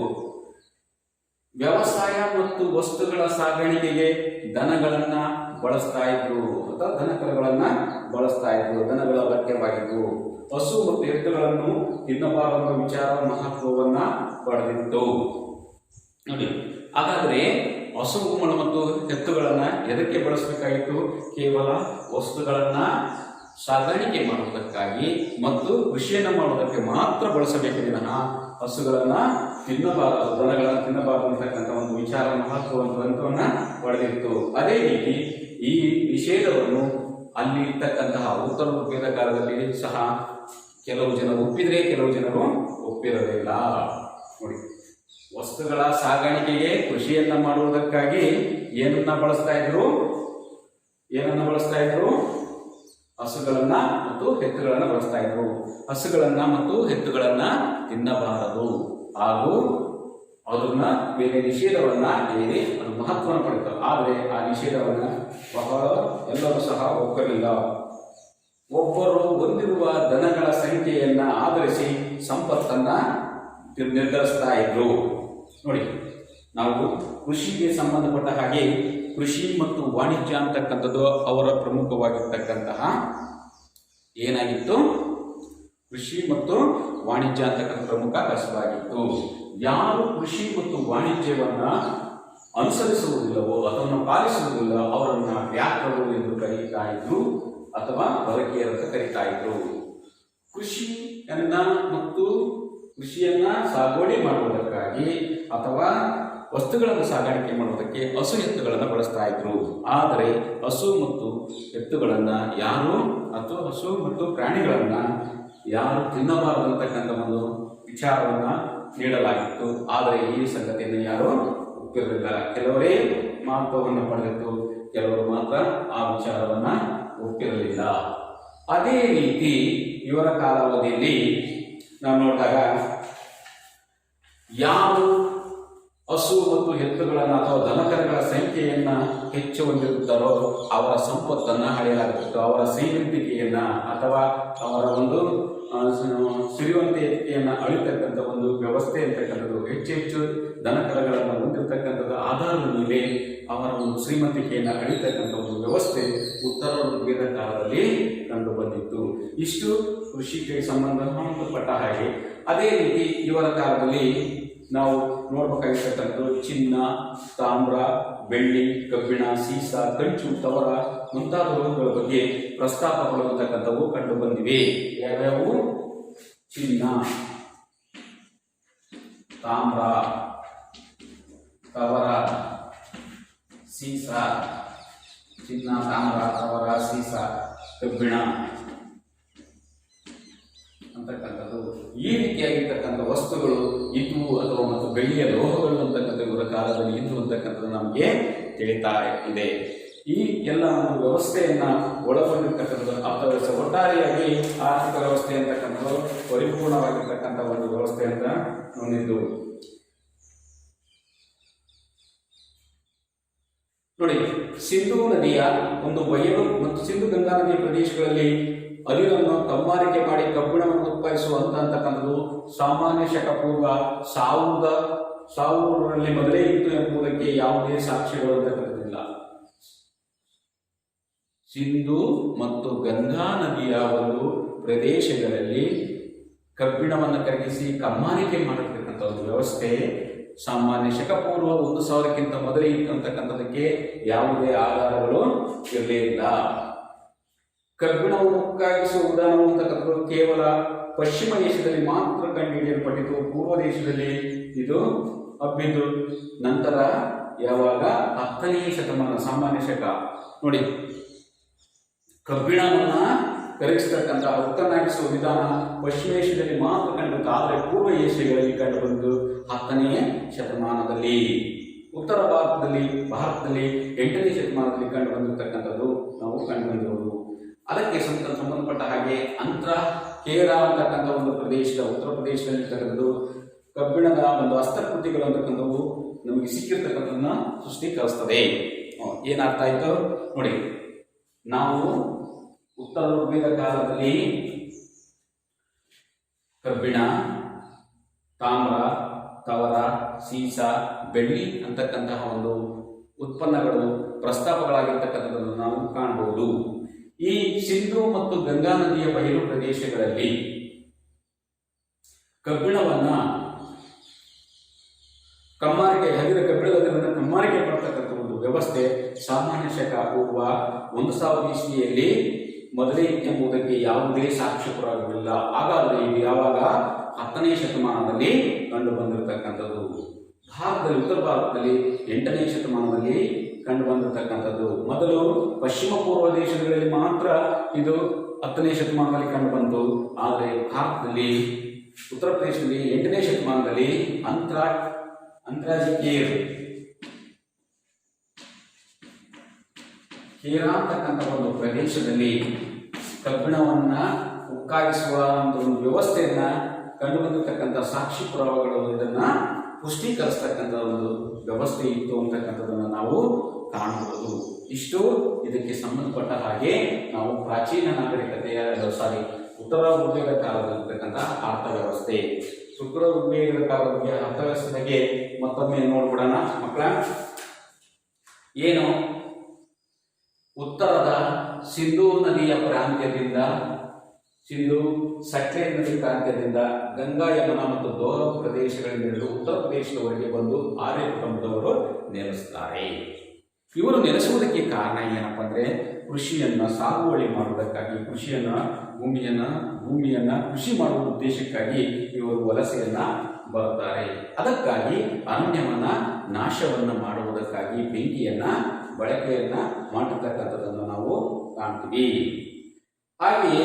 ವ್ಯವಸಾಯ ಮತ್ತು ವಸ್ತುಗಳ ಸಾಗಾಣಿಕೆಗೆ ದನಗಳನ್ನ ಬಳಸ್ತಾ ಇದ್ರು ಅಥವಾ ದನಕರುಗಳನ್ನ ಬಳಸ್ತಾ ಇದ್ರು. ದನಗಳ ಅಗತ್ಯವಾಗಿದ್ದು ಹಸು ಮತ್ತು ಎತ್ತುಗಳನ್ನು ತಿನ್ನಬಾರದು ವಿಚಾರ ಮಹತ್ವವನ್ನ ಪಡೆದಿತ್ತು. ನೋಡಿ, ಹಾಗಾದ್ರೆ ಹಸುಗಳು ಮತ್ತು ಎತ್ತುಗಳನ್ನ ಎದಕ್ಕೆ ಬಳಸಬೇಕಾಗಿತ್ತು? ಕೇವಲ ವಸ್ತುಗಳನ್ನ ಸಾಗಾಣಿಕೆ ಮಾಡುವುದಕ್ಕಾಗಿ ಮತ್ತು ಕೃಷಿಯನ್ನು ಮಾಡುವುದಕ್ಕೆ ಮಾತ್ರ ಬಳಸಬೇಕು ವಿನಃ ಹಸುಗಳನ್ನ ತಿನ್ನಬಾರದು, ದನಗಳನ್ನು ತಿನ್ನಬಾರದು ಅಂತಕ್ಕಂಥ ಒಂದು ವಿಚಾರ ಮಹತ್ವವನ್ನ ಪಡೆದಿತ್ತು. ಅದೇ ರೀತಿ ಈ ನಿಷೇಧವನ್ನು ಅಲ್ಲಿ ಇರ್ತಕ್ಕಂತಹ ಉತ್ತರ ಋಗ್ವೇದ ಕಾಲದಲ್ಲಿ ಸಹ ಕೆಲವು ಜನರು ಒಪ್ಪಿದ್ರೆ ಕೆಲವು ಜನರು ಒಪ್ಪಿರಲಿಲ್ಲ. ನೋಡಿ, ವಸ್ತುಗಳ ಸಾಗಾಣಿಕೆಗೆ ಕೃಷಿಯನ್ನ ಮಾಡುವುದಕ್ಕಾಗಿ ಏನನ್ನ ಬಳಸ್ತಾ ಇದ್ರು? ಹಸುಗಳನ್ನ ಮತ್ತು ಎತ್ತುಗಳನ್ನ ಬಳಸ್ತಾ ಇದ್ರು. ಹಸುಗಳನ್ನ ಮತ್ತು ಎತ್ತುಗಳನ್ನ ತಿನ್ನಬಾರದು ಹಾಗೂ ಅದನ್ನ ಬೇರೆ ನಿಷೇಧವನ್ನ ಹೇಳಿ ಅದು ಮಹತ್ವವನ್ನು ಪಡೆಯಿತು. ಆದರೆ ಆ ನಿಷೇಧವನ್ನ ಬಹಳ ಎಲ್ಲರೂ ಸಹ ಒಪ್ಪಲಿಲ್ಲ. ಒಬ್ಬರು ಹೊಂದಿರುವ ದನಗಳ ಸಂಖ್ಯೆಯನ್ನ ಆಧರಿಸಿ ಸಂಪತ್ತನ್ನ ನಿರ್ಧರಿಸ್ತಾ ಇದ್ರು. ನೋಡಿ, ನಾವು ಕೃಷಿಗೆ ಸಂಬಂಧಪಟ್ಟ ಹಾಗೆ ಕೃಷಿ ಮತ್ತು ವಾಣಿಜ್ಯ ಅಂತಕ್ಕಂಥದ್ದು ಅವರ ಪ್ರಮುಖವಾಗಿರ್ತಕ್ಕಂತಹ ಏನಾಗಿತ್ತು, ಕೃಷಿ ಮತ್ತು ವಾಣಿಜ್ಯ ಅಂತಕ್ಕಂಥ ಪ್ರಮುಖ ಕಸಬಾಗಿತ್ತು. ಯಾರು ಕೃಷಿ ಮತ್ತು ವಾಣಿಜ್ಯವನ್ನ ಅನುಸರಿಸುವುದಿಲ್ಲವೋ ಅದನ್ನು ಪಾಲಿಸುವುದಿಲ್ಲ ಅವರನ್ನ ವ್ಯಾಪಾರಗಳು ಎಂದು ಕರೀತಾ ಇದ್ರು ಅಥವಾ ಹೊರಕೆಯರು ಅಂತ ಕರೀತಾ ಇದ್ರು. ಕೃಷಿಯನ್ನ ಮತ್ತು ಕೃಷಿಯನ್ನ ಸಾಗುವಳಿ ಮಾಡುವುದಕ್ಕಾಗಿ ಅಥವಾ ವಸ್ತುಗಳನ್ನು ಸಾಗಾಣಿಕೆ ಮಾಡುವುದಕ್ಕೆ ಹಸು ಎತ್ತುಗಳನ್ನು ಬಳಸ್ತಾ ಇದ್ರು. ಆದರೆ ಹಸು ಮತ್ತು ಎತ್ತುಗಳನ್ನ ಯಾರು ಅಥವಾ ಹಸು ಮತ್ತು ಪ್ರಾಣಿಗಳನ್ನ ಯಾರು ತಿನ್ನಬಾರದು ಅಂತಕ್ಕಂಥ ಒಂದು ವಿಚಾರವನ್ನ ನೀಡಲಾಗಿತ್ತು. ಆದರೆ ಈ ಸಂಗತಿಯನ್ನು ಯಾರು ಒಪ್ಪಿರಲಿಲ್ಲ. ಕೆಲವರೇ ಮಹತ್ವವನ್ನು ಪಡೆದಿತ್ತು, ಕೆಲವರು ಮಾತ್ರ ಆ ವಿಚಾರವನ್ನ ಒಪ್ಪಿರಲಿಲ್ಲ. ಅದೇ ರೀತಿ ಇವರ ಕಾಲಾವಧಿಯಲ್ಲಿ ನಾವು ನೋಡಿದಾಗ ಯಾರು ಹಸು ಮತ್ತು ಎತ್ತುಗಳನ್ನ ಅಥವಾ ದನಕರುಗಳ ಸಂಖ್ಯೆಯನ್ನ ಹೆಚ್ಚು ಹೊಂದಿರುತ್ತಾರೋ ಅವರ ಸಂಪತ್ತನ್ನ ಅಳೆಯಲಾಗುತ್ತಿತ್ತು. ಅವರ ಶ್ರೀಮಂತಿಕೆಯನ್ನ ಅಥವಾ ಅವರ ಒಂದು ಸಿರಿವಂತಿಕೆಯನ್ನ ಅಳಿತಕ್ಕಂಥ ಒಂದು ವ್ಯವಸ್ಥೆ ಅಂತಕ್ಕಂಥದ್ದು, ಹೆಚ್ಚು ದನಕರುಗಳನ್ನು ಹೊಂದಿರತಕ್ಕಂಥದ್ದು ಆಧಾರದ ಮೇಲೆ ಅವರ ಒಂದು ಶ್ರೀಮಂತಿಕೆಯನ್ನು ಅಳಿತಕ್ಕಂಥ ಒಂದು ವ್ಯವಸ್ಥೆ ಉತ್ತರ ಋಗ್ವೇದ ಕಾಲದಲ್ಲಿ ಕಂಡು ಬಂದಿತ್ತು. ಇಷ್ಟು ಕೃಷಿಗೆ ಸಂಬಂಧಪಟ್ಟ ಹಾಗೆ. ಅದೇ ರೀತಿ ಇವರ ಕಾಲದಲ್ಲಿ ನಾವು ನೋಡ್ಬೇಕಾಗಿರ್ತಕ್ಕಂಥದ್ದು ಚಿನ್ನ, ತಾಮ್ರ, ಬೆಳ್ಳಿ, ಕಬ್ಬಿಣ, ಸೀಸ, ಕಂಚು, ತವರ ಮುಂತಾದವುಗಳ ಬಗ್ಗೆ ಪ್ರಸ್ತಾಪಗಳು ಅಂತಕ್ಕಂಥವು ಕಂಡು ಬಂದಿವೆ. ಯಾವ್ಯಾವು? ಚಿನ್ನ, ತಾಮ್ರ, ತವರ, ಸೀಸ, ಚಿನ್ನ, ತಾಮ್ರ, ತವರ, ಸೀಸ, ಕಬ್ಬಿಣ ಅಂತಕ್ಕಂಥದ್ದು. ಈ ರೀತಿಯಾಗಿರ್ತಕ್ಕಂಥ ವಸ್ತುಗಳು ಇದ್ವು ಅಥವಾ ಮತ್ತು ಬೆಳ್ಳಿಯ ಲೋಹಗಳು ಅಂತಕ್ಕಂಥ ಇವರ ಕಾಲದಲ್ಲಿ ಇದ್ವು ಅಂತಕ್ಕಂಥದ್ದು ನಮಗೆ ತಿಳಿತಾ ಇದೆ. ಈ ಎಲ್ಲ ಒಂದು ವ್ಯವಸ್ಥೆಯನ್ನ ಒಳಗೊಂಡಿರ್ತಕ್ಕಂಥದ್ದು ಅರ್ಥವ್ಯವಸ್ಥೆ, ಒಟ್ಟಾರೆಯಾಗಿ ಆರ್ಥಿಕ ವ್ಯವಸ್ಥೆ ಅಂತಕ್ಕಂಥದ್ದು ಪರಿಪೂರ್ಣವಾಗಿರ್ತಕ್ಕಂಥ ಒಂದು ವ್ಯವಸ್ಥೆ ಅಂತ ಹೊಂದಿದ್ದು. ನೋಡಿ, ಸಿಂಧೂ ನದಿಯ ಒಂದು ಬಯಲು ಮತ್ತು ಸಿಂಧು ಗಂಗಾ ನದಿಯ ಪ್ರದೇಶಗಳಲ್ಲಿ ಅದಿರನ್ನು ಕಮ್ಮಾರಿಕೆ ಮಾಡಿ ಕಬ್ಬಿಣವನ್ನು ಉತ್ಪಾದಿಸುವಂತಕ್ಕಂಥದ್ದು ಸಾಮಾನ್ಯ ಶಕ ಪೂರ್ವ 1000ರಲ್ಲಿ ಮೊದಲೇ ಇತ್ತು ಎಂಬುದಕ್ಕೆ ಯಾವುದೇ ಸಾಕ್ಷ್ಯಗಳು ಅಂತಕ್ಕಂಥದ್ದಿಲ್ಲ. ಸಿಂಧು ಮತ್ತು ಗಂಗಾ ನದಿಯ ಒಂದು ಪ್ರದೇಶಗಳಲ್ಲಿ ಕಬ್ಬಿಣವನ್ನು ಕರಗಿಸಿ ಕಮ್ಮಾರಿಕೆ ಮಾಡಿರ್ತಕ್ಕಂಥ ಒಂದು ವ್ಯವಸ್ಥೆ ಸಾಮಾನ್ಯ ಶಕ ಪೂರ್ವ 1000ಕ್ಕಿಂತ ಮೊದಲೇ ಇತ್ತು ಅಂತಕ್ಕಂಥದಕ್ಕೆ ಯಾವುದೇ ಆಧಾರಗಳು ಇರಲಿಲ್ಲ. ಕಬ್ಬಿಣವನ್ನು ಉಕ್ಕಾಗಿಸುವ ವಿಧಾನವು ಅಂತಕ್ಕಂಥದ್ದು ಕೇವಲ ಪಶ್ಚಿಮ ಏಷ್ಯಾದಲ್ಲಿ ಮಾತ್ರ ಕಂಡುಹಿಡಿಯಲ್ಪಟ್ಟಿತು. ಪೂರ್ವ ದೇಶದಲ್ಲಿ ಇದು ಹಬ್ಬಿದ್ದು ನಂತರ ಯಾವಾಗ 10ನೇ ಶತಮಾನ ಸಾಮಾನ್ಯ ಶಕ. ನೋಡಿ, ಕಬ್ಬಿಣವನ್ನ ಕರಗಿಸತಕ್ಕಂಥ ಉಕ್ಕನ್ನಾಗಿಸುವ ವಿಧಾನ ಪಶ್ಚಿಮ ಏಷ್ಯಾದಲ್ಲಿ ಮಾತ್ರ ಕಂಡುಬಂತು. ಆದರೆ ಪೂರ್ವ ಏಷ್ಯಾಗಳಲ್ಲಿ ಕಂಡುಬಂದು 10ನೇ ಶತಮಾನದಲ್ಲಿ. ಉತ್ತರ ಭಾರತದಲ್ಲಿ 8ನೇ ಶತಮಾನದಲ್ಲಿ ಕಂಡು ಬಂದಿರತಕ್ಕಂಥದ್ದು ನಾವು ಕಂಡು ಬಂದಿರುವುದು. ಅದಕ್ಕೆ ಸಂಬಂಧಪಟ್ಟ ಹಾಗೆ ಕೇರಳ ಅಂತಕ್ಕಂಥ ಒಂದು ಪ್ರದೇಶದ ಉತ್ತರ ಪ್ರದೇಶದಲ್ಲಿ ಇರ್ತಕ್ಕಂಥದ್ದು ಕಬ್ಬಿಣದ ಒಂದು ಹಸ್ತಕೃತಿಗಳು ಅಂತಕ್ಕಂಥವು ನಮಗೆ ಸಿಕ್ಕಿರ್ತಕ್ಕಂಥದನ್ನ ಸೃಷ್ಟೀಕರಿಸ್ತದೆ. ಏನರ್ಥ ಆಯ್ತು ನೋಡಿ, ನಾವು ಉತ್ತರ ಋಗ್ವೇದ ಕಾಲದಲ್ಲಿ ಕಬ್ಬಿಣ, ತಾಮ್ರ, ತವರ, ಸೀಸ, ಬೆಳ್ಳಿ ಅಂತಕ್ಕಂತಹ ಒಂದು ಉತ್ಪನ್ನಗಳು ಪ್ರಸ್ತಾಪಗಳಾಗಿರ್ತಕ್ಕಂಥದ್ದನ್ನು ನಾವು ಕಾಣಬಹುದು. ಈ ಸಿಂಧು ಮತ್ತು ಗಂಗಾ ನದಿಯ ಬಯಲು ಪ್ರದೇಶಗಳಲ್ಲಿ ಕಬ್ಬಿಣವನ್ನ ಕಮ್ಮಾರಿಕೆ ಕಬ್ಬಿಣದ ಕಮ್ಮಾರಿಕೆ ಮಾಡತಕ್ಕಂಥ ಒಂದು ವ್ಯವಸ್ಥೆ ಸಾಮಾನ್ಯ ಶಕ ಪೂರ್ವ 1000 ಇಸ್ವಿಯಲ್ಲಿ ಮೊದಲೇ ಎಂಬುದಕ್ಕೆ ಯಾವುದೇ ಸಾಕ್ಷ್ಯ ಪುರಾವೆಗಳಿಲ್ಲ. ಹಾಗಾದರೆ ಇದು ಯಾವಾಗ 10ನೇ ಶತಮಾನದಲ್ಲಿ ಕಂಡು ಬಂದಿರತಕ್ಕಂಥದ್ದು. ಉತ್ತರ ಭಾರತದಲ್ಲಿ 8ನೇ ಶತಮಾನದಲ್ಲಿ ಕಂಡು ಬಂದಿರತಕ್ಕಂಥದ್ದು. ಮೊದಲು ಪಶ್ಚಿಮ ಪೂರ್ವ ದೇಶಗಳಲ್ಲಿ ಮಾತ್ರ ಇದು 10ನೇ ಶತಮಾನದಲ್ಲಿ ಕಂಡು ಬಂತು. ಆದರೆ ಭಾರತದಲ್ಲಿ ಉತ್ತರ ಪ್ರದೇಶದಲ್ಲಿ 8ನೇ ಶತಮಾನದಲ್ಲಿ ಕೇರ ಅಂತಕ್ಕಂಥ ಒಂದು ಪ್ರದೇಶದಲ್ಲಿ ಕಬ್ಬಿಣವನ್ನ ಉಕ್ಕಾಗಿಸುವ ಒಂದು ವ್ಯವಸ್ಥೆಯನ್ನ ಕಂಡು ಬಂದಿರತಕ್ಕಂಥ ಸಾಕ್ಷಿ ಪುರಾವೆಗಳು ಇದನ್ನ ಪುಷ್ಟೀಕರಿಸ್ತಕ್ಕಂಥ ಒಂದು ವ್ಯವಸ್ಥೆ ಇತ್ತು ಅಂತಕ್ಕಂಥದ್ದನ್ನು ನಾವು ಕಾಣಬಹುದು. ಇಷ್ಟು ಇದಕ್ಕೆ ಸಂಬಂಧಪಟ್ಟ ಹಾಗೆ ನಾವು ಪ್ರಾಚೀನ ನಾಗರಿಕತೆಯ ಉತ್ತರ ಋಗ್ವೇದ ಕಾಲದಲ್ಲಿರ್ತಕ್ಕಂಥ ಅರ್ಥವ್ಯವಸ್ಥೆ. ಉತ್ತರ ಋಗ್ವೇದ ಕಾಲದ ಅರ್ಥವ್ಯವಸ್ಥೆ ಬಗ್ಗೆ ಮತ್ತೊಮ್ಮೆ ನೋಡ್ಬಿಡೋಣ ಮಕ್ಕಳ. ಏನು ಉತ್ತರದ ಸಿಂಧೂ ನದಿಯ ಪ್ರಾಂತ್ಯದಿಂದ, ಸಿಂಧೂ ಸಟ್ಲೆ ನದಿ ಪ್ರಾಂತ್ಯದಿಂದ ಗಂಗಾ ಯಮುನಾ ಮತ್ತು ದೋಹ ಪ್ರದೇಶಗಳಿಂದ ಹಿಡಿದು ಉತ್ತರ ಪ್ರದೇಶದವರೆಗೆ ಬಂದು ಆರ್ಯ ಕುಟುಂಬದವರು ನೆಲೆಸುತ್ತಾರೆ. ಇವರು ನೆಲೆಸುವುದಕ್ಕೆ ಕಾರಣ ಏನಪ್ಪ ಅಂದ್ರೆ ಕೃಷಿಯನ್ನ ಸಾಗುವಳಿ ಮಾಡುವುದಕ್ಕಾಗಿ, ಭೂಮಿಯನ್ನ ಕೃಷಿ ಮಾಡುವ ಉದ್ದೇಶಕ್ಕಾಗಿ ಇವರು ವಲಸೆಯನ್ನ ಬರುತ್ತಾರೆ. ಅದಕ್ಕಾಗಿ ಅರಣ್ಯವನ್ನ ನಾಶವನ್ನ ಮಾಡುವುದಕ್ಕಾಗಿ ಬೆಂಕಿಯನ್ನ ಬಳಕೆಯನ್ನ ಮಾಡಿರ್ತಕ್ಕಂಥದ್ದನ್ನು ನಾವು ಕಾಣ್ತೀವಿ. ಹಾಗೆಯೇ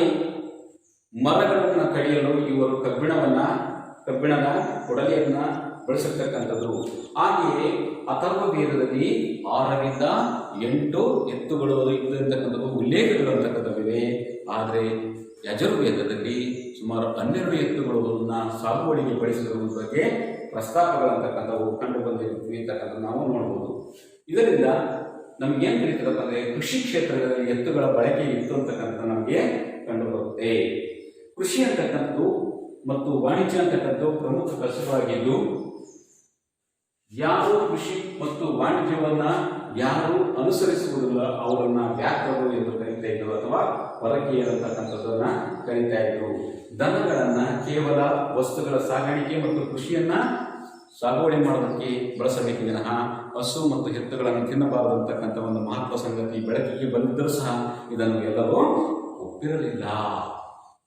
ಮರಗಳನ್ನ ಕಡಿಯಲು ಇವರು ಕಬ್ಬಿಣದ ಕೊಡಲಿಯನ್ನ ಬಳಸಿರ್ತಕ್ಕಂಥದ್ದು. ಹಾಗೆಯೇ ಅಥರ್ವ ವೇದದಲ್ಲಿ 6ರಿಂದ 8 ಎತ್ತುಗಳು ಇದ್ದಂತಕ್ಕಂಥದ್ದು ಉಲ್ಲೇಖಗಳು ಅಂತಕ್ಕಂಥವಿವೆ. ಆದರೆ ಯಜುರ್ವೇದದಲ್ಲಿ ಸುಮಾರು 12 ಎತ್ತುಗಳನ್ನ ಸಾಗುವಳಿಗೆ ಬಳಸಿರುವ ಬಗ್ಗೆ ಪ್ರಸ್ತಾಪಗಳಂತಕ್ಕಂಥವು ಕಂಡು ಬಂದಿರ್ತಕ್ಕಂಥ ನಾವು ನೋಡಬಹುದು. ಇದರಿಂದ ನಮ್ಗೇನು ತಿಳಿತದಪ್ಪ ಅಂದ್ರೆ ಕೃಷಿ ಕ್ಷೇತ್ರದಲ್ಲಿ ಎತ್ತುಗಳ ಬಳಕೆ ಇತ್ತು ಅಂತಕ್ಕಂಥದ್ದು ನಮಗೆ ಕಂಡು ಬರುತ್ತೆ. ಕೃಷಿ ಅಂತಕ್ಕಂಥದ್ದು ಮತ್ತು ವಾಣಿಜ್ಯ ಅಂತಕ್ಕಂಥದ್ದು ಪ್ರಮುಖ ಕಸುಬಾಗಿದ್ದು, ಯಾರು ಕೃಷಿ ಮತ್ತು ವಾಣಿಜ್ಯವನ್ನ ಯಾರು ಅನುಸರಿಸುವುದಿಲ್ಲ ಅವರನ್ನ ವ್ಯಾಪಾರರು ಎಂದು ಕರೀತಾ ಇದ್ರು ಅಥವಾ ಹೊರಕೀಯರಂತಕ್ಕಂಥದ್ದನ್ನ ಕರೀತಾ ಇದ್ರು. ದನಗಳನ್ನ ಕೇವಲ ವಸ್ತುಗಳ ಸಾಗಾಣಿಕೆ ಮತ್ತು ಕೃಷಿಯನ್ನ ಸಾಗುವಳಿ ಮಾಡೋದಕ್ಕೆ ಬಳಸಬೇಕು ವಿನಃ ಹಸು ಮತ್ತು ಎತ್ತುಗಳನ್ನು ತಿನ್ನಬಾರದು ಅಂತಕ್ಕಂಥ ಒಂದು ಮಹತ್ವ ಸಂಗತಿ ಬೆಳಕಿಗೆ ಬಂದಿದ್ದರೂ ಸಹ ಇದನ್ನು ಎಲ್ಲರೂ ಒಪ್ಪಿರಲಿಲ್ಲ.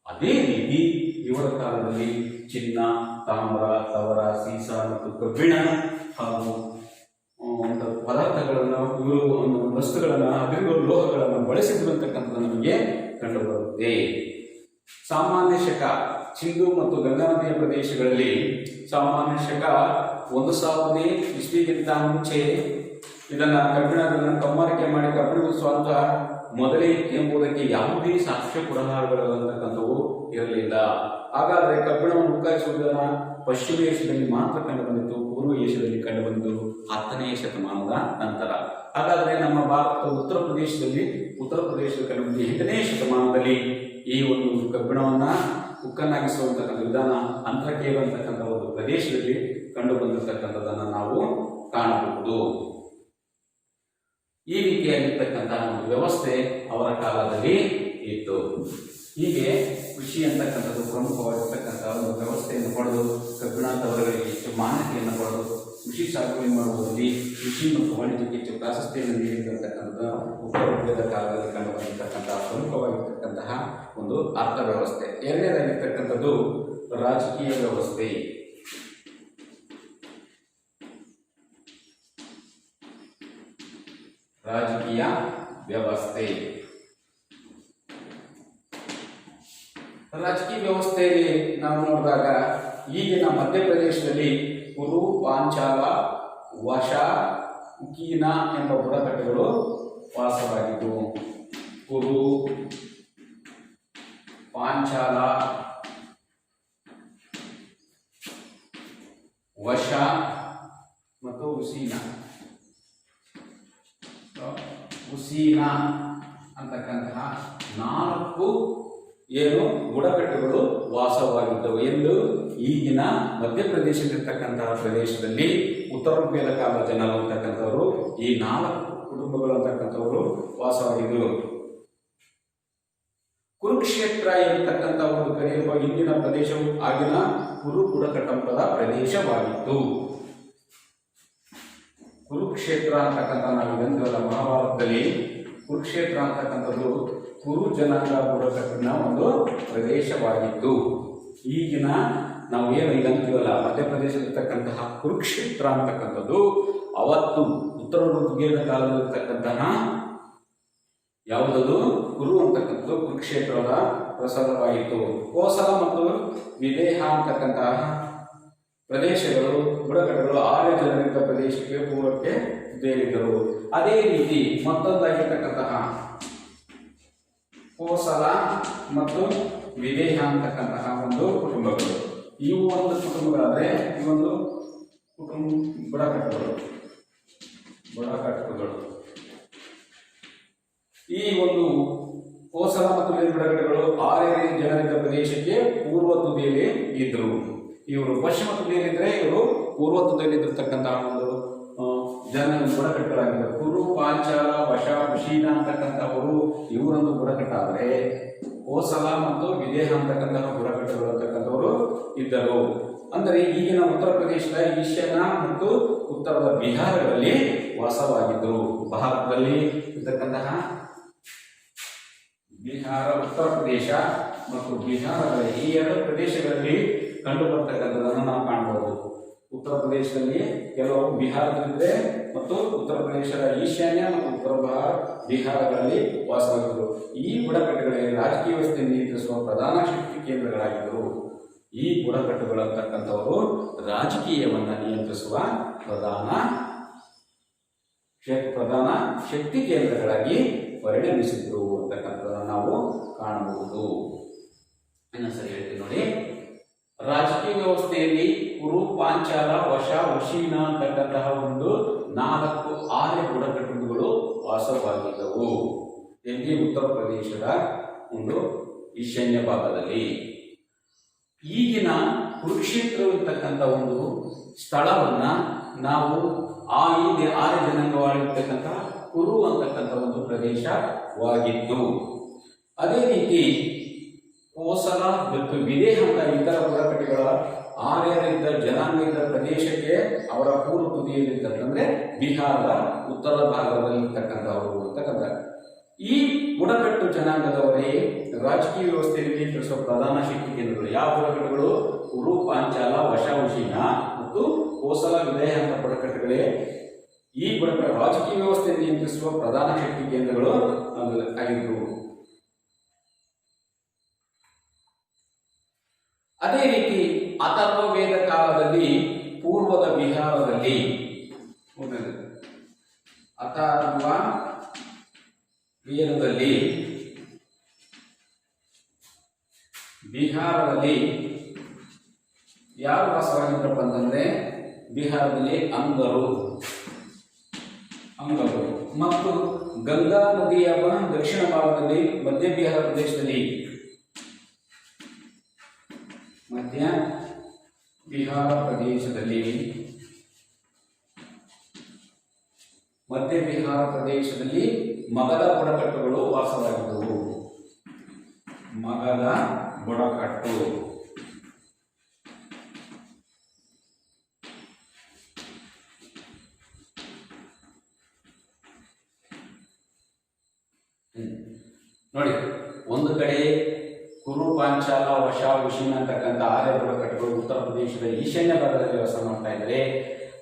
ಅದೇ ರೀತಿ ಇವರ ಕಾಲದಲ್ಲಿ ಚಿನ್ನ, ತಾಮ್ರ, ತವರ, ಸೀಸ ಮತ್ತು ಕಬ್ಬಿಣ ಹಾಗೂ ಪದಾರ್ಥಗಳನ್ನು, ಇವರು ಒಂದು ವಸ್ತುಗಳನ್ನು, ಅದಿರುವ ಲೋಹಗಳನ್ನು ಬಳಸಿದ್ರು ಅಂತಕ್ಕಂಥದ್ದು ನಮಗೆ ಕಂಡು ಬರುತ್ತೆ. ಸಾಮಾನ್ಯ ಶಕ ಸಿಂಧೂ ಮತ್ತು ಗಂಗಾ ನದಿಯ ಪ್ರದೇಶಗಳಲ್ಲಿ ಸಾಮಾನ್ಯ ಶಕ 1000 ಇಸ್ವಿಗಿಂತ ಮುಂಚೆ ಇದನ್ನ ಕಬ್ಬಿಣವನ್ನು ಕಮ್ಮಾರಿಕೆ ಮಾಡಿ ಕಬ್ಬಿಣಿಸುವಂತ ಮೊದಲೇ ಎಂಬುದಕ್ಕೆ ಯಾವುದೇ ಸಾಕ್ಷ್ಯ ಪುರಾವೆಗಳಂತಕ್ಕಂಥವು ಇರಲಿಲ್ಲ. ಹಾಗಾದರೆ ಕಬ್ಬಿಣವನ್ನು ಉಕ್ಕಾಯಿಸುವುದನ್ನ ಪಶ್ಚಿಮ ಏಷ್ಯಾದಲ್ಲಿ ಮಾತ್ರ ಕಂಡು ಬಂದಿತ್ತು, ಪೂರ್ವ ಏಷ್ಯಾದಲ್ಲಿ ಕಂಡು ಬಂದಿದ್ದು 10ನೇ ಶತಮಾನದ ನಂತರ. ಹಾಗಾದರೆ ನಮ್ಮ ಭಾರತ ಉತ್ತರ ಪ್ರದೇಶದಲ್ಲಿ ಕಂಡು ಬಂದ 8ನೇ ಶತಮಾನದಲ್ಲಿ ಈ ಒಂದು ಕಬ್ಬಿಣವನ್ನ ಉಕ್ಕನ್ನಾಗಿಸುವಂತಕ್ಕಂಥ ವಿಧಾನ ಅಂತರಕೇರು ಅಂತಕ್ಕಂಥ ಒಂದು ಪ್ರದೇಶದಲ್ಲಿ ಕಂಡು ಬಂದಿರತಕ್ಕಂಥದ್ದನ್ನು ನಾವು ಕಾಣಬಹುದು. ಈ ರೀತಿಯಾಗಿರ್ತಕ್ಕಂತಹ ಒಂದು ವ್ಯವಸ್ಥೆ ಅವರ ಕಾಲದಲ್ಲಿ ಇತ್ತು. ಹೀಗೆ ಕೃಷಿ ಅಂತಕ್ಕಂಥದ್ದು ಪ್ರಮುಖವಾಗಿರ್ತಕ್ಕಂತಹ ಒಂದು ವ್ಯವಸ್ಥೆಯನ್ನು ಪಡೆದು ಕಬ್ಬಿಣಾಂತವರಿಗೆ ಹೆಚ್ಚು ಮಾನ್ಯತೆಯನ್ನು ಪಡೆದು ಕೃಷಿ ಸಾಗುವಳಿ ಮಾಡುವುದರಲ್ಲಿ ಕೃಷಿ ಮತ್ತು ವಾಣಿಜ್ಯಕ್ಕೆ ಹೆಚ್ಚು ಪ್ರಾಶಸ್ತ್ಯವನ್ನು ನೀಡಿರ್ತಕ್ಕಂಥದ್ದು ಉತ್ತರ ಋಗ್ವೇದ ಕಾಲದಲ್ಲಿ ಕಂಡು ಬಂದಿರತಕ್ಕಂತಹ ಪ್ರಮುಖವಾಗಿರ್ತಕ್ಕಂತಹ ಒಂದು ಅರ್ಥವ್ಯವಸ್ಥೆ. ಎರಡನೇದಾಗಿರ್ತಕ್ಕಂಥದ್ದು ರಾಜಕೀಯ ವ್ಯವಸ್ಥೆ. ರಾಜಕೀಯ ವ್ಯವಸ್ಥೆಯಲ್ಲಿ ನಾವು ನೋಡಿದಾಗ ಈಗಿನ ಮಧ್ಯಪ್ರದೇಶದಲ್ಲಿ ಕುರು, ಪಾಂಚಾಲ, ವಶ, ಉಕೀನ ಎಂಬ ಬುಡಕಟ್ಟುಗಳು ವಾಸವಾಗಿದ್ದು, ಕುರು, ಪಾಂಚಾಲ, ವಶ ಮತ್ತು ಉಸೀನ ಅಂತಕ್ಕಂತಹ 4 ಬುಡಕಟ್ಟುಗಳು ವಾಸವಾಗಿದ್ದವು ಎಂದು ಈಗಿನ ಮಧ್ಯಪ್ರದೇಶದಲ್ಲಿರ್ತಕ್ಕಂತಹ ಪ್ರದೇಶದಲ್ಲಿ ಉತ್ತರ ಋಗ್ವೇದ ಕಾಲದ ಜನರು ಅಂತಕ್ಕಂಥವರು ಈ 4 ಕುಟುಂಬಗಳು ಅಂತಕ್ಕಂಥವರು ವಾಸವಾಗಿದ್ದರು. ಕುರುಕ್ಷೇತ್ರ ಎಂಬತಕ್ಕಂಥ ಒಂದು ಕರೆಯುವ ಇಂದಿನ ಪ್ರದೇಶವು ಆಗಿನ ಕುರು ಬುಡಕಟ್ಟಂಬದ ಪ್ರದೇಶವಾಗಿತ್ತು. ಕುರುಕ್ಷೇತ್ರ ಅಂತಕ್ಕಂಥ ನಾವು ಇದೆಂದಲ್ಲ ಮಹಾಭಾರತದಲ್ಲಿ ಕುರುಕ್ಷೇತ್ರ ಅಂತಕ್ಕಂಥದ್ದು ಕುರು ಜನಾಂಗ ಬುಡಕಟ್ಟಿನ ಒಂದು ಪ್ರದೇಶವಾಗಿತ್ತು. ಈಗಿನ ನಾವು ಏನು ಇದಂತೀವಲ್ಲ ಮಧ್ಯಪ್ರದೇಶದಲ್ಲಿರ್ತಕ್ಕಂತಹ ಕುರುಕ್ಷೇತ್ರ ಅಂತಕ್ಕಂಥದ್ದು ಅವತ್ತು ಉತ್ತರ ಋಗ್ವೇದ ಕಾಲದಲ್ಲಿರ್ತಕ್ಕಂತಹ ಯಾವುದದು ಕುರು ಅಂತಕ್ಕಂಥದ್ದು ಕುರುಕ್ಷೇತ್ರದ ಪ್ರಸಾರವಾಯಿತು. ಕೋಸಲ ಮತ್ತು ವಿದೇಹ ಅಂತಕ್ಕಂತಹ ಪ್ರದೇಶಗಳು ಬುಡಕಟ್ಟುಗಳು ಆರ್ಯ ಜನರಿದ್ದ ಪ್ರದೇಶಕ್ಕೆ ಪೂರ್ವಕ್ಕೆ ಸೇರಿದ್ದರು. ಅದೇ ರೀತಿ ಮತ್ತೊಂದಾಗಿರ್ತಕ್ಕಂತಹ ಕೋಸಲ ಮತ್ತು ವಿದೇಹ ಅಂತಕ್ಕಂತಹ ಒಂದು ಕುಟುಂಬಗಳು. ಇವು ಒಂದು ಕುಟುಂಬಗಳಾದ್ರೆ ಇವೊಂದು ಬುಡಕಟ್ಟುಗಳು. ಈ ಒಂದು ಕೋಸಲ ಮತ್ತು ಬುಡಕಟ್ಟುಗಳು 6 ಜನರಿದ್ದ ಪ್ರದೇಶಕ್ಕೆ ಪೂರ್ವ ತುದಿಯಲ್ಲಿ ಇದ್ರು. ಇವರು ಪಶ್ಚಿಮ ತುದಿಯಲ್ಲಿದ್ರೆ ಇವರು ಪೂರ್ವ ತುದಿಯಲ್ಲಿ ಇದ್ದಿರ್ತಕ್ಕಂತಹ ಒಂದು ಜನ ಬುಡಕಟ್ಟುಗಳಾಗಿದ್ದರು. ಕುರು, ಪಾಂಚಾಲ, ವಶ, ಕುಶೀನ ಅಂತಕ್ಕಂಥವರು ಇವರೊಂದು ಬುಡಕಟ್ಟಾದರೆ ಕೋಸಲ ಮತ್ತು ವಿದೇಹ ಅಂತಕ್ಕಂತಹ ಬುಡಕಟ್ಟುಗಳು ಅಂತಕ್ಕಂಥವರು ಇದ್ದರು. ಅಂದರೆ ಈಗಿನ ಉತ್ತರ ಪ್ರದೇಶದ ಈಶಾನ್ಯ ಮತ್ತು ಉತ್ತರದ ಬಿಹಾರಗಳಲ್ಲಿ ವಾಸವಾಗಿದ್ದರು. ಭಾರತದಲ್ಲಿ ಇರ್ತಕ್ಕಂತಹ ಬಿಹಾರ, ಉತ್ತರ ಪ್ರದೇಶ ಮತ್ತು ಬಿಹಾರದಲ್ಲಿ ಈ 2 ಪ್ರದೇಶಗಳಲ್ಲಿ ಕಂಡು ಬರ್ತಕ್ಕಂಥದ್ದನ್ನು ನಾವು ಕಾಣಬಹುದು. ಉತ್ತರ ಪ್ರದೇಶದಲ್ಲಿ ಕೆಲವು ಬಿಹಾರದಲ್ಲಿದೆ ಮತ್ತು ಉತ್ತರ ಪ್ರದೇಶದ ಈಶಾನ್ಯ ಮತ್ತು ಉತ್ತರ ಬಿಹಾರಗಳಲ್ಲಿ ವಾಸವಾಗಿದ್ದರು. ಈ ಬುಡಕಟ್ಟುಗಳಲ್ಲಿ ರಾಜಕೀಯ ವ್ಯವಸ್ಥೆ ನಿಯಂತ್ರಿಸುವ ಪ್ರಧಾನ ಶಕ್ತಿ ಕೇಂದ್ರಗಳಾಗಿದ್ದರು. ಈ ಬುಡಕಟ್ಟುಗಳು ಅಂತಕ್ಕಂಥವರು ರಾಜಕೀಯವನ್ನು ನಿಯಂತ್ರಿಸುವ ಪ್ರಧಾನ ಶಕ್ತಿ ಕೇಂದ್ರಗಳಾಗಿ ಪರಿಣಮಿಸಿದ್ರು ಅಂತಕ್ಕಂಥದ್ದನ್ನು ನಾವು ಕಾಣಬಹುದು. ಇನ್ನೊಂದ್ಸರಿ ಹೇಳ್ತೀನಿ ನೋಡಿ. ರಾಜಕೀಯ ವ್ಯವಸ್ಥೆಯಲ್ಲಿ ಕುರು, ಪಾಂಚಾಲ, ವಶ, ವಶೀನ ಅಂತಕ್ಕಂತಹ ಒಂದು 4 ಬುಡಕಟ್ಟುಗಳು ವಾಸವಾಗಿದ್ದವು. ಎಲ್ಲಿ? ಉತ್ತರ ಪ್ರದೇಶದ ಒಂದು ಈಶಾನ್ಯ ಭಾಗದಲ್ಲಿ. ಈಗಿನ ಕುರುಕ್ಷೇತ್ರ ಇರ್ತಕ್ಕಂಥ ಒಂದು ಸ್ಥಳವನ್ನ ನಾವು ಆ 6 ಜನಾಂಗವಾಗಿರ್ತಕ್ಕಂಥ ಕುರು ಅಂತಕ್ಕಂಥ ಒಂದು ಪ್ರದೇಶವಾಗಿತ್ತು. ಅದೇ ರೀತಿ ಕೋಸಲ ಮತ್ತು ವಿದೇಹ ಅಂತ ಇತರ ಬುಡಕಟ್ಟುಗಳ 6 ಜನಾಂಗ ಇದ್ದ ಪ್ರದೇಶಕ್ಕೆ ಅವರ ಪೂರ್ವ ತುದಿಯಲ್ಲಿರ್ತಕ್ಕಂದ್ರೆ ಬಿಹಾರದ ಉತ್ತರ ಭಾಗದಲ್ಲಿ ಇರ್ತಕ್ಕಂಥವರು ಅಂತಕ್ಕಂಥ ಈ ಬುಡಕಟ್ಟು ಜನಾಂಗದವರೇ ರಾಜಕೀಯ ವ್ಯವಸ್ಥೆಯಲ್ಲಿ ನಿಯಂತ್ರಿಸುವ ಪ್ರಧಾನ ಶಕ್ತಿ ಕೇಂದ್ರಗಳು. ಯಾವ ಬುಡಕಟ್ಟುಗಳು? ಕುರು, ಪಾಂಚಾಲ, ವಶ, ವಶೀನ ಮತ್ತು ಕೋಸಲ, ವಿದೇಹ ಅಂತ ಬುಡಕಟ್ಟುಗಳೇ ಈ ಬುಡಕಟ್ಟು ರಾಜಕೀಯ ವ್ಯವಸ್ಥೆಯನ್ನು ನಿಯಂತ್ರಿಸುವ ಪ್ರಧಾನ ಶಕ್ತಿ ಕೇಂದ್ರಗಳು ಆಗಿದ್ರು. ಅದೇ ರೀತಿ ಅಥರ್ವ ವೇದ ಕಾಲದಲ್ಲಿ ಪೂರ್ವದ ಬಿಹಾರದಲ್ಲಿ ಅಥರ್ವ ವೇದದಲ್ಲಿ ಬಿಹಾರದಲ್ಲಿ ಯಾರು ವಾಸವಾಗಿದ್ರಪ್ಪ ಅಂತಂದ್ರೆ ಬಿಹಾರದಲ್ಲಿ ಅಂಗರು ಮತ್ತು ಗಂಗಾ ನದಿಯ ದಕ್ಷಿಣ ಭಾಗದಲ್ಲಿ ಮಧ್ಯ ಬಿಹಾರ ಪ್ರದೇಶದಲ್ಲಿ ಮಧ್ಯ ಬಿಹಾರ ಪ್ರದೇಶದಲ್ಲಿ ಮಗಧ ಬುಡಕಟ್ಟುಗಳು ವಾಸವಾಗಿದ್ದವು. ಮಗಧ ಬುಡಕಟ್ಟು ನೋಡಿ, ಒಂದು ಕಡೆ ಕುರು, ಪಾಂಚಾಲ, ವಶ, ವಶೀನ ಅಂತಕ್ಕಂಥ 6 ಬುಡಕಟ್ಟುಗಳು ಉತ್ತರ ಪ್ರದೇಶದ ಈಶಾನ್ಯ ಭಾಗದಲ್ಲಿ ವಾಸ ಮಾಡ್ತಾ ಇದ್ದಾರೆ.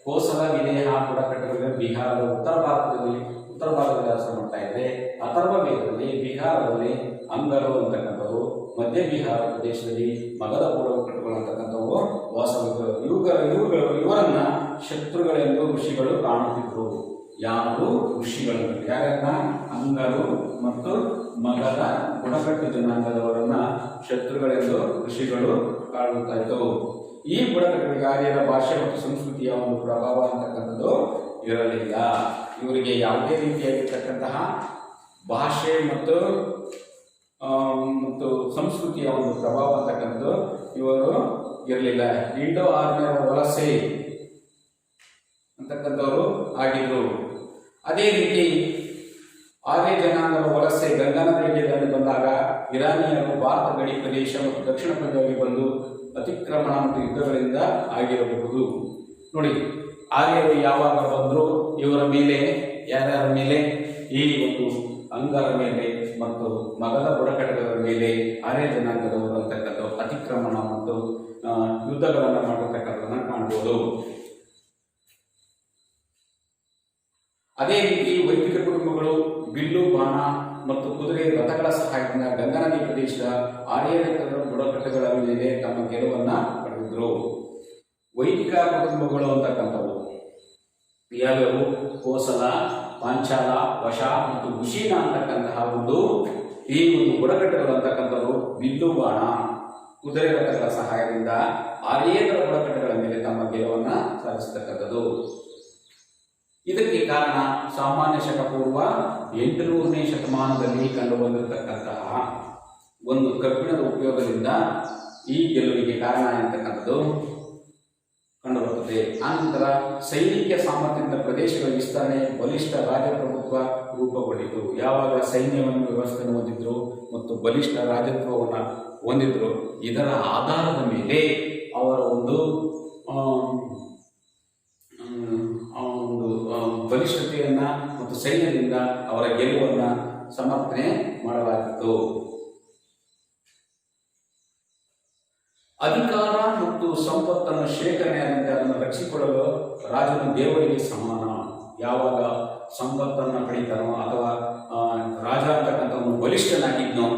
ಕೋಸಲ, ವಿದೇಹ ಬುಡಕಟ್ಟುಗಳು ಬಿಹಾರದ ಉತ್ತರ ಭಾಗದಲ್ಲಿ ವಾಸ ಮಾಡ್ತಾ ಇದ್ದಾರೆ. ಅಥರ್ವ ವೇದದಲ್ಲಿ ಬಿಹಾರದಲ್ಲಿ ಅಂಗರು ಅಂತಕ್ಕಂಥವು, ಮಧ್ಯ ಬಿಹಾರ ಪ್ರದೇಶದಲ್ಲಿ ಮಗಧ ಬುಡಕಟ್ಟುಗಳು ಅಂತಕ್ಕಂಥವು ವಾಸವಿದ್ದರು. ಇವರನ್ನ ಶತ್ರುಗಳೆಂದು ಋಷಿಗಳು ಕಾಣುತ್ತಿದ್ರು. ಯಾರು? ಋಷಿಗಳು. ಯಾರನ್ನ? ಅಂಗರು ಮತ್ತು ಮಗಧ ಬುಡಕಟ್ಟು ಜನಾಂಗದವರನ್ನ ಶತ್ರುಗಳೆಂದು ಋಷಿಗಳು ಕಾಣುತ್ತಾ ಇದ್ದವು. ಈ ಬುಡಕಟ್ಟುಗಳಿಗೆ ಆರ್ಯರ ಭಾಷೆ ಮತ್ತು ಸಂಸ್ಕೃತಿಯ ಒಂದು ಪ್ರಭಾವ ಅಂತಕ್ಕಂಥದ್ದು ಇರಲಿಲ್ಲ. ಇವರಿಗೆ ಯಾವುದೇ ರೀತಿಯಾಗಿರ್ತಕ್ಕಂತಹ ಭಾಷೆ ಮತ್ತು ಸಂಸ್ಕೃತಿಯ ಒಂದು ಪ್ರಭಾವ ಅಂತಕ್ಕಂಥದ್ದು ಇವರು ಇರಲಿಲ್ಲ. ಇಂಡೋ ಆರ್ಯರ ವಲಸೆ ಅಂತಕ್ಕಂಥವರು ಆಗಿದ್ರು. ಅದೇ ರೀತಿ ಆರ್ಯ ಜನಾಂಗದ ವಲಸೆ ಗಂಗಾ ನದಿಯಲ್ಲಿ ಬಂದಾಗ ಇರಾನಿಯರು ಭಾರತ ಗಡಿ ಪ್ರದೇಶ ಮತ್ತು ದಕ್ಷಿಣ ಪಂಜಾಬಿಗೆ ಬಂದು ಅತಿಕ್ರಮಣ ಮತ್ತು ಯುದ್ಧಗಳಿಂದ ಆಗಿರಬಹುದು. ನೋಡಿ, ಆರ್ಯರು ಯಾವಾಗ ಬಂದ್ರು ಇವರ ಮೇಲೆ ಯಾರ್ಯಾರ ಮೇಲೆ? ಈ ಒಂದು ಅಂಗರ ಮೇಲೆ ಮತ್ತು ಮಗಧ ಬುಡಕಟ್ಟುಗಳ ಮೇಲೆ ಆರ್ಯ ಜನಾಂಗದವರು ಅಂತಕ್ಕಂಥ ಅತಿಕ್ರಮಣ ಮತ್ತು ಯುದ್ಧಗಳನ್ನು ಮಾಡಿರ್ತಕ್ಕಂಥದ್ದನ್ನು ಕಾಣಬಹುದು. ಅದೇ ರೀತಿ ವೈದಿಕ ಕುಟುಂಬಗಳು ಬಿಲ್ಲು, ಬಾಣ ಮತ್ತು ಕುದುರೆ ರಥಗಳ ಸಹಾಯದಿಂದ ಗಂಗಾ ನದಿ ಪ್ರದೇಶದ ಆರ್ಯೇತರ ಬುಡಕಟ್ಟುಗಳ ಮೇಲೆ ತಮ್ಮ ಗೆಲುವನ್ನ ಪಡೆದಿದ್ರು. ವೈದಿಕ ಕುಟುಂಬಗಳು ಅಂತಕ್ಕಂಥವು ಯಾವ್ಯಾವು? ಕೋಸಲ, ಪಾಂಚಾಲ, ವಶ ಮತ್ತು ವಶೀನ ಅಂತಕ್ಕಂತಹ ಒಂದು ಈ ಒಂದು ಬುಡಕಟ್ಟುಗಳು ಅಂತಕ್ಕಂಥದ್ದು ಬಿಲ್ಲು ಬಾಣ ಕುದುರೆ ರಥಗಳ ಸಹಾಯದಿಂದ ಆರ್ಯೇತರ ಬುಡಕಟ್ಟುಗಳ ಮೇಲೆ ತಮ್ಮ ಗೆಲುವನ್ನ ಸಾಧಿಸತಕ್ಕಂಥದ್ದು. ಇದಕ್ಕೆ ಕಾರಣ ಸಾಮಾನ್ಯ ಶಕ ಪೂರ್ವ 800ನೇ ಶತಮಾನದಲ್ಲಿ ಕಂಡು ಬಂದಿರತಕ್ಕಂತಹ ಒಂದು ಕಬ್ಬಿಣದ ಉಪಯೋಗದಿಂದ ಈ ಗೆಲುವಿಗೆ ಕಾರಣ ಎಂತಕ್ಕಂಥದ್ದು ಕಂಡುಬರುತ್ತದೆ. ಆನಂತರ ಸೈನಿಕ ಸಾಮರ್ಥ್ಯದಿಂದ ಪ್ರದೇಶಗಳ ವಿಸ್ತರಣೆ, ಬಲಿಷ್ಠ ರಾಜಪ್ರಭುತ್ವ ರೂಪುಗೊಂಡಿತು. ಯಾವಾಗ ಸೈನ್ಯವನ್ನು ವ್ಯವಸ್ಥೆಯನ್ನು ಹೊಂದಿದ್ರು ಮತ್ತು ಬಲಿಷ್ಠ ರಾಜತ್ವವನ್ನು ಹೊಂದಿದ್ರು, ಇದರ ಆಧಾರದ ಮೇಲೆ ಅವರ ಒಂದು ಬಲಿಷ್ಠತೆಯನ್ನ ಮತ್ತು ಸೈನ್ಯದಿಂದ ಅವರ ಗೆಲುವನ್ನ ಸಮರ್ಥನೆ ಮಾಡಲಾಗಿತ್ತು. ಅಧಿಕಾರ ಮತ್ತು ಸಂಪತ್ತನ್ನು ಶೇಖರಣೆಯಾದಂತೆ ಅದನ್ನು ರಕ್ಷಿಸಿಕೊಳ್ಳಲು ರಾಜನು ದೇವರಿಗೆ ಸಮಾನ. ಯಾವಾಗ ಸಂಪತ್ತನ್ನು ಪಡಿತಾನೋ ಅಥವಾ ರಾಜ ಅಂತಕ್ಕಂಥವನು ಬಲಿಷ್ಠನಾಗಿದ್ನೋ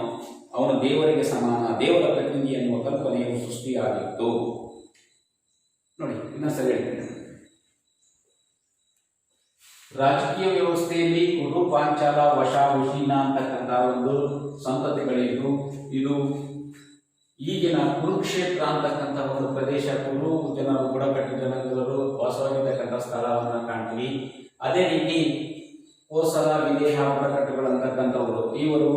ಅವನು ದೇವರಿಗೆ ಸಮಾನ, ದೇವರ ಪ್ರತಿನಿಧಿ ಎನ್ನುವ ಕಲ್ಪನೆಯು ಸೃಷ್ಟಿಯಾಗಿತ್ತು. ನೋಡಿ, ಇನ್ನೊಂದ್ಸರಿ ಹೇಳ್ತೇನೆ. ರಾಜಕೀಯ ವ್ಯವಸ್ಥೆಯಲ್ಲಿ ಕುರು, ಪಾಂಚಾಲ, ವಶ, ವಶೀನ ಅಂತಕ್ಕಂಥ ಒಂದು ಸಂತತಿಗಳಿದ್ದು, ಇದು ಈಗಿನ ಕುರುಕ್ಷೇತ್ರ ಅಂತಕ್ಕಂಥ ಒಂದು ಪ್ರದೇಶ, ಕುರು ಜನರು, ಬುಡಕಟ್ಟು ಜನರು ವಾಸವಾಗಿರ್ತಕ್ಕಂಥ ಸ್ಥಳವನ್ನು ಕಾಣ್ತೀವಿ. ಅದೇ ರೀತಿ ಕೋಸಲ, ವಿದೇಹ ಬುಡಕಟ್ಟುಗಳು ಅಂತಕ್ಕಂಥವರು ಇವರು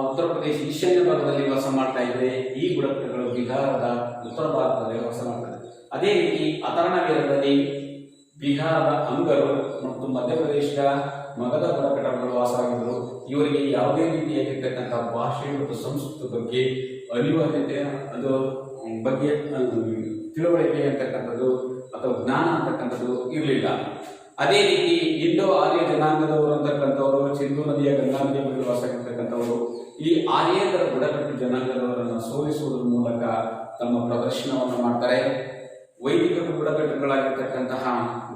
ಉತ್ತರ ಪ್ರದೇಶ ಈಶಾನ್ಯ ಭಾಗದಲ್ಲಿ ವಾಸ ಮಾಡ್ತಾ ಇದ್ರೆ, ಈ ಬುಡಕಟ್ಟುಗಳು ಬಿಹಾರದ ಉತ್ತರ ಭಾರತದಲ್ಲಿ ವಾಸ ಮಾಡ್ತಾರೆ. ಅದೇ ರೀತಿ ಅಥರ್ವಣವೇದದಲ್ಲಿ ಬಿಹಾರದ ಅಂಗರು ಮತ್ತು ಮಧ್ಯಪ್ರದೇಶದ ಮಗಧ ಬುಡಕಟ್ಟುಗಳು ವಾಸವಾಗಿದ್ದರು. ಇವರಿಗೆ ಯಾವುದೇ ರೀತಿಯಾಗಿರ್ತಕ್ಕಂಥ ಭಾಷೆ ಮತ್ತು ಸಂಸ್ಕೃತಿ ಬಗ್ಗೆ ಅನಿವಾರ್ಯತೆ, ಅದು ಬಗ್ಗೆ ತಿಳುವಳಿಕೆ ಅಂತಕ್ಕಂಥದ್ದು ಅಥವಾ ಜ್ಞಾನ ಅಂತಕ್ಕಂಥದ್ದು ಇರಲಿಲ್ಲ. ಅದೇ ರೀತಿ ಇಂಡೋ ಆರ್ಯ ಜನಾಂಗದವರು ಅಂತಕ್ಕಂಥವರು ಸಿಂಧೂ ನದಿಯ ಗಂಗಾ ನದಿಯ ಬಗ್ಗೆ ವಾಸವಾಗಿರ್ತಕ್ಕಂಥವರು ಈ ಆರ್ಯೇತರ ಬುಡಕಟ್ಟು ಜನಾಂಗದವರನ್ನು ಸೋಲಿಸುವುದರ ಮೂಲಕ ತಮ್ಮ ಪ್ರದರ್ಶನವನ್ನು ಮಾಡ್ತಾರೆ. ವೈದಿಕ ಬುಡಕಟ್ಟುಗಳಾಗಿರ್ತಕ್ಕಂತಹ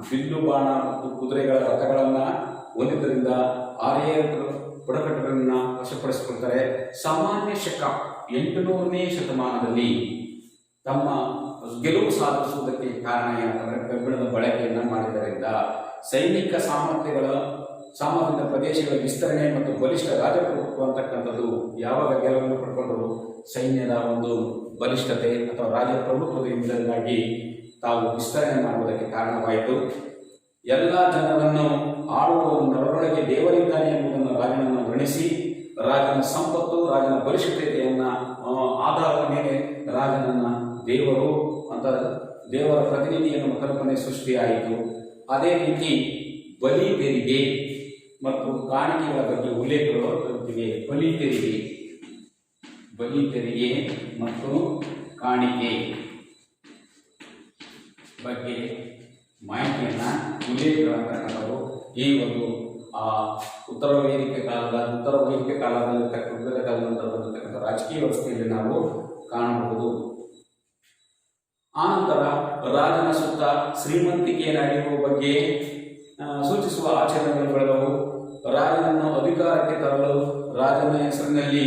ಬಿಲ್ಲು ಬಾಣ ಮತ್ತು ಕುದುರೆಗಳ ರಥಗಳನ್ನ ಹೊಂದಿದ್ದರಿಂದ ಆರ್ಯೇತರ ಬುಡಕಟ್ಟುಗಳನ್ನ ವಶಪಡಿಸಿಕೊಳ್ತಾರೆ. ಸಾಮಾನ್ಯ ಶಕ 800ನೇ ಶತಮಾನದಲ್ಲಿ ತಮ್ಮ ಗೆಲುವು ಸಾಧಿಸುವುದಕ್ಕೆ ಕಾರಣ ಏನಂತಂದ್ರೆ ಕಬ್ಬಿಣದ ಬಳಕೆಯನ್ನ ಮಾಡಿದ್ದರಿಂದ ಸೈನಿಕ ಸಾಮರ್ಥ್ಯದ ಪ್ರದೇಶಗಳ ವಿಸ್ತರಣೆ ಮತ್ತು ಬಲಿಷ್ಠ ರಾಜಪ್ರಭುತ್ವ ಅಂತಕ್ಕಂಥದ್ದು ಯಾವಾಗ ಗೆಲುವನ್ನು ಪಡ್ಕೊಂಡರು, ಸೈನ್ಯದ ಒಂದು ಬಲಿಷ್ಠತೆ ಅಥವಾ ರಾಜಪ್ರಭುತ್ವದಿಂದಾಗಿ ತಾವು ವಿಸ್ತರಣೆ ಮಾಡುವುದಕ್ಕೆ ಕಾರಣವಾಯಿತು. ಎಲ್ಲ ಜನರನ್ನು ಆಳುವವರೊಳಗೆ ದೇವರಿದ್ದಾನೆ ಎಂಬುದನ್ನು ರಾಜನನ್ನು ಗಣಿಸಿ, ರಾಜನ ಸಂಪತ್ತು, ರಾಜನ ಬಲಿಷ್ಠತೆಯನ್ನ ಆಧಾರದ ಮೇಲೆ ರಾಜನನ್ನ ದೇವರು ಅಂತ ದೇವರ ಪ್ರತಿನಿಧಿ ಎನ್ನುವ ಕಲ್ಪನೆ ಸೃಷ್ಟಿಯಾಯಿತು. ಅದೇ ರೀತಿ ಬಲಿ ತೆರಿಗೆ ಮತ್ತು ಕಾಣಿಕೆಗಳ ಬಗ್ಗೆ ಉಲ್ಲೇಖಗಳು ಬರುತ್ತಿವೆ. ಬಲಿ ತೆರಿಗೆ ಮತ್ತು ಕಾಣಿಕೆ ಬಗ್ಗೆ ಮಾಹಿತಿಯನ್ನ ಉಲ್ಲೇಖಗಳಂತಕ್ಕಂಥವು ಈ ಒಂದು ಉತ್ತರ ವೈದಿಕ ಕಾಲದಲ್ಲಿ ನಂತರ ಬಂದಿರತಕ್ಕಂಥ ರಾಜಕೀಯ ವ್ಯವಸ್ಥೆಯಲ್ಲಿ ನಾವು ಕಾಣಬಹುದು. ಆನಂತರ ರಾಜನ ಸುತ್ತ ಶ್ರೀಮಂತಿಕೆ ನಡೆಯುವ ಬಗ್ಗೆ ಸೂಚಿಸುವ ಆಚರಣೆಗಳು ಬೆಳೆದವು. ರಾಜನನ್ನು ಅಧಿಕಾರಕ್ಕೆ ತರಲು ರಾಜನ ಹೆಸರಿನಲ್ಲಿ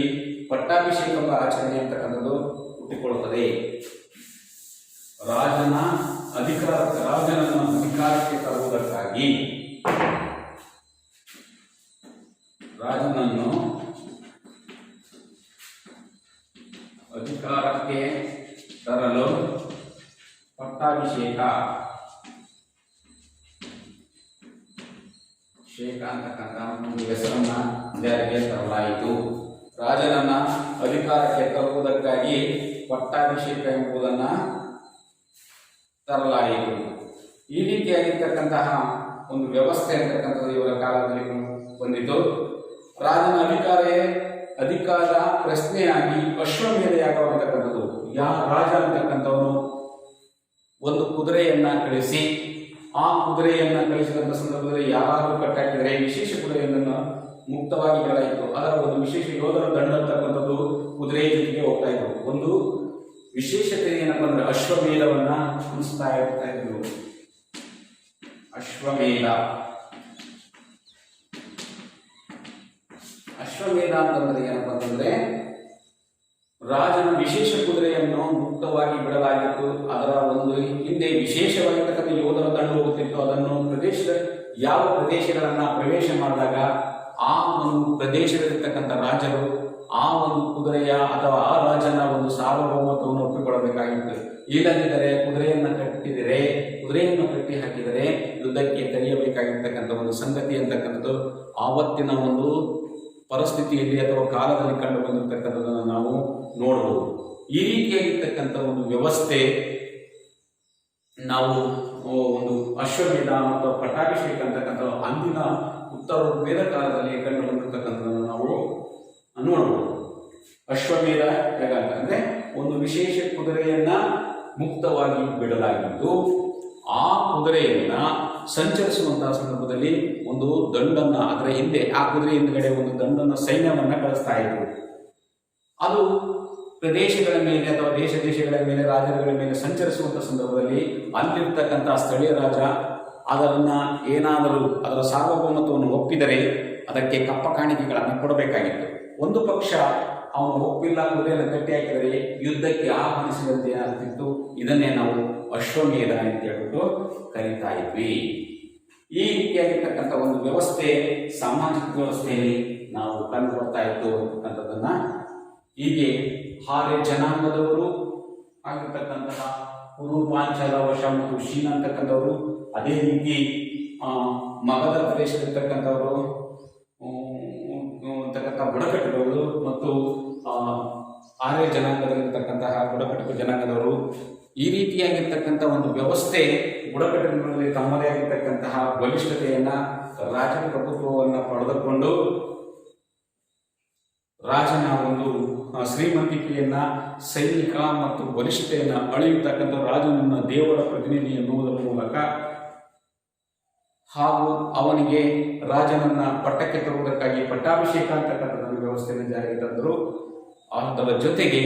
ಪಟ್ಟಾಭಿಷೇಕ ಆಚರಣೆ ಅಂತಕ್ಕಂಥದ್ದು ಹುಟ್ಟಿಕೊಳ್ಳುತ್ತದೆ. ರಾಜನನ್ನು ಅಧಿಕಾರಕ್ಕೆ ತರುವುದಕ್ಕಾಗಿ ರಾಜನನ್ನು ಅಧಿಕಾರಕ್ಕೆ ತರಲು ಪಟ್ಟಾಭಿಷೇಕ ಅಂತಕ್ಕಂಥ ಒಂದು ಹೆಸರನ್ನ ಜಾರಿಗೆ ತರಲಾಯಿತು. ರಾಜನನ್ನ ಅಧಿಕಾರಕ್ಕೆ ತರುವುದಕ್ಕಾಗಿ ಪಟ್ಟಾಭಿಷೇಕ ಎಂಬುದನ್ನ ತರಲಾಯಿತು. ಈ ರೀತಿಯಾಗಿರ್ತಕ್ಕಂತಹ ಒಂದು ವ್ಯವಸ್ಥೆ ಅಂತಕ್ಕಂಥದ್ದು ಇವರ ಕಾಲದಲ್ಲಿ ಬಂದಿತು. ರಾಜನ ಅಧಿಕಾರ ಪ್ರಶ್ನೆಯಾಗಿ ಅಶ್ವಮೇಧಯಾಗತಕ್ಕಂಥದ್ದು. ರಾಜ ಅಂತಕ್ಕಂಥವನು ಒಂದು ಕುದುರೆಯನ್ನ ಕಳಿಸಿ, ಆ ಕುದುರೆಯನ್ನ ಕಳಿಸಿದಂಥ ಸಂದರ್ಭದಲ್ಲಿ ಯಾರಾದರೂ ಕಟ್ಟಾಕಿದರೆ ವಿಶೇಷ ಕುದುರೆಯನ್ನು ಮುಕ್ತವಾಗಿ ಬಿಡಲಾಯಿತು. ಅದರ ಒಂದು ವಿಶೇಷ ಯೋಧರ ದಂಡ ಅಂತಕ್ಕಂಥದ್ದು ಕುದುರೆಯ ಜೊತೆಗೆ ಹೋಗ್ತಾ ಇದ್ರು. ಒಂದು ವಿಶೇಷತೆ ಏನಪ್ಪ ಅಂದ್ರೆ ಅಶ್ವಮೇಧವನ್ನ ಅನಿಸ್ತಾ ಇರ್ತಾ ಇದ್ರು. ಅಶ್ವಮೇಧ ಅಂತಂದ್ರೆ ಏನಪ್ಪ ಅಂತಂದ್ರೆ ರಾಜನ ವಿಶೇಷ ಕುದುರೆಯನ್ನು ಮುಕ್ತವಾಗಿ ಬಿಡಲಾಗಿತ್ತು. ಅದರ ಒಂದು ಹಿಂದೆ ವಿಶೇಷವಾಗಿರ್ತಕ್ಕಂಥ ಯೋಧರ ದಂಡು ಹೋಗುತ್ತಿತ್ತು. ಅದನ್ನು ಯಾವ ಪ್ರದೇಶಗಳನ್ನ ಪ್ರವೇಶ ಮಾಡಿದಾಗ ಆ ಒಂದು ಪ್ರದೇಶದಲ್ಲಿರ್ತಕ್ಕಂಥ ರಾಜರು ಆ ಒಂದು ಕುದುರೆಯ ಅಥವಾ ಆ ರಾಜನ ಒಂದು ಸಾರ್ವಭೌಮತ್ವವನ್ನು ಒಪ್ಪಿಕೊಳ್ಳಬೇಕಾಗಿತ್ತು. ಇಲ್ಲದಿದ್ದರೆ ಕುದುರೆಯನ್ನು ಕಟ್ಟಿ ಹಾಕಿದರೆ ಯುದ್ಧಕ್ಕೆ ಕರೆಯಬೇಕಾಗಿರ್ತಕ್ಕಂಥ ಒಂದು ಸಂಗತಿ ಅಂತಕ್ಕಂಥದ್ದು ಆವತ್ತಿನ ಒಂದು ಪರಿಸ್ಥಿತಿಯಲ್ಲಿ ಅಥವಾ ಕಾಲದಲ್ಲಿ ಕಂಡು ಬಂದಿರತಕ್ಕಂಥದ್ದನ್ನು ನಾವು ನೋಡಬಹುದು. ಈ ರೀತಿಯಾಗಿರ್ತಕ್ಕಂಥ ಒಂದು ವ್ಯವಸ್ಥೆ ನಾವು ಒಂದು ಅಶ್ವಮೇಧ ಮತ್ತು ಪಟ್ಟಾಭಿಷೇಕ ಅಂತಕ್ಕಂಥ ಅಂದಿನ ಉತ್ತರ ವೇದ ಕಾಲದಲ್ಲಿ ಕಂಡು ಬಂದಿರತಕ್ಕಂಥದ್ದನ್ನು ನಾವು ನೋಡಬಹುದು. ಅಶ್ವಮೇಧ ಯಾಗ ಅಂತಂದ್ರೆ ಒಂದು ವಿಶೇಷ ಕುದುರೆಯನ್ನ ಮುಕ್ತವಾಗಿ ಬಿಡಲಾಗಿದ್ದು ಆ ಕುದುರೆಯನ್ನ ಸಂಚರಿಸುವಂತಹ ಸಂದರ್ಭದಲ್ಲಿ ಒಂದು ದಂಡನ್ನ ಅದರ ಹಿಂದೆ ಆ ಕುದುರೆ ಹಿಂದ್ಗಡೆ ಒಂದು ದಂಡನ್ನ ಸೈನ್ಯವನ್ನ ಕಳಿಸ್ತಾ ಇದ್ರು. ಅದು ಪ್ರದೇಶಗಳ ಮೇಲೆ ಅಥವಾ ದೇಶಗಳ ಮೇಲೆ ರಾಜ್ಯಗಳ ಮೇಲೆ ಸಂಚರಿಸುವಂತಹ ಸಂದರ್ಭದಲ್ಲಿ ಅಲ್ಲಿರ್ತಕ್ಕಂತಹ ಸ್ಥಳೀಯ ರಾಜ ಅದನ್ನ ಏನಾದರೂ ಅದರ ಸಾರ್ವಭೌಮತ್ವವನ್ನು ಒಪ್ಪಿದರೆ ಅದಕ್ಕೆ ಕಪ್ಪ ಕಾಣಿಕೆಗಳನ್ನು ಕೊಡಬೇಕಾಗಿತ್ತು. ಒಂದು ಪಕ್ಷ ಅವನು ಒಪ್ಪಿಲ್ಲ, ಕುದುರೆಯನ್ನು ಕಟ್ಟಿ ಹಾಕಿದರೆ ಯುದ್ಧಕ್ಕೆ ಆಹ್ವಾನಿಸಿದಂತೆ ಏನಾಗ್ತಿತ್ತು. ಇದನ್ನೇ ನಾವು ಅಶ್ವಮೇಧ ಅಂತ ಹೇಳ್ಬಿಟ್ಟು ಕರೀತಾ ಇದ್ವಿ. ಈ ರೀತಿಯಾಗಿರ್ತಕ್ಕಂಥ ಒಂದು ವ್ಯವಸ್ಥೆ ಸಾಮಾಜಿಕ ವ್ಯವಸ್ಥೆಯಲ್ಲಿ ನಾವು ಕಂಡುಕೊಳ್ತಾ ಇತ್ತು ಅಂತಕ್ಕಂಥದ್ದನ್ನ ಹೀಗೆ ಹಾರೆ ಜನಾಂಗದವರು ಆಗಿರ್ತಕ್ಕಂತಹ ಕುರು, ಪಾಂಚಾಲ, ವಶ ಮತ್ತು ಶೀನ ಅಂತಕ್ಕಂಥವರು, ಅದೇ ರೀತಿ ಮಗಧ ಪ್ರದೇಶದಲ್ಲಿರ್ತಕ್ಕಂಥವರು ಅಂತಕ್ಕಂಥ ಬುಡಕಟ್ಟುಗಳು ಮತ್ತು ಆರ್ಯ ಜನಾಂಗದಲ್ಲಿರ್ತಕ್ಕಂತಹ ಬುಡಕಟ್ಟು ಜನಾಂಗದವರು ಈ ರೀತಿಯಾಗಿರ್ತಕ್ಕಂಥ ಒಂದು ವ್ಯವಸ್ಥೆ ಬುಡಕಟ್ಟಿನಲ್ಲಿ ತಮ್ಮದೇ ಆಗಿರ್ತಕ್ಕಂತಹ ಬಲಿಷ್ಠತೆಯನ್ನ ರಾಜನ ಪ್ರಭುತ್ವವನ್ನು ಪಡೆದುಕೊಂಡು ರಾಜನ ಒಂದು ಶ್ರೀಮಂತಿಕೆಯನ್ನ ಸೈನಿಕ ಮತ್ತು ಬಲಿಷ್ಠತೆಯನ್ನ ಅಳೆಯತಕ್ಕಂಥ ರಾಜನನ್ನ ದೇವರ ಪ್ರತಿನಿಧಿ ಎನ್ನುವುದರ ಮೂಲಕ ಹಾಗೂ ಅವನಿಗೆ ರಾಜನನ್ನ ಪಟ್ಟಕ್ಕೆ ತರುವುದಕ್ಕಾಗಿ ಪಟ್ಟಾಭಿಷೇಕ ಅಂತಕ್ಕಂಥದ್ದನ್ನು ವ್ಯವಸ್ಥೆಯನ್ನು ಜಾರಿಗೆ ತಂದರು. ಅದರ ಜೊತೆಗೆ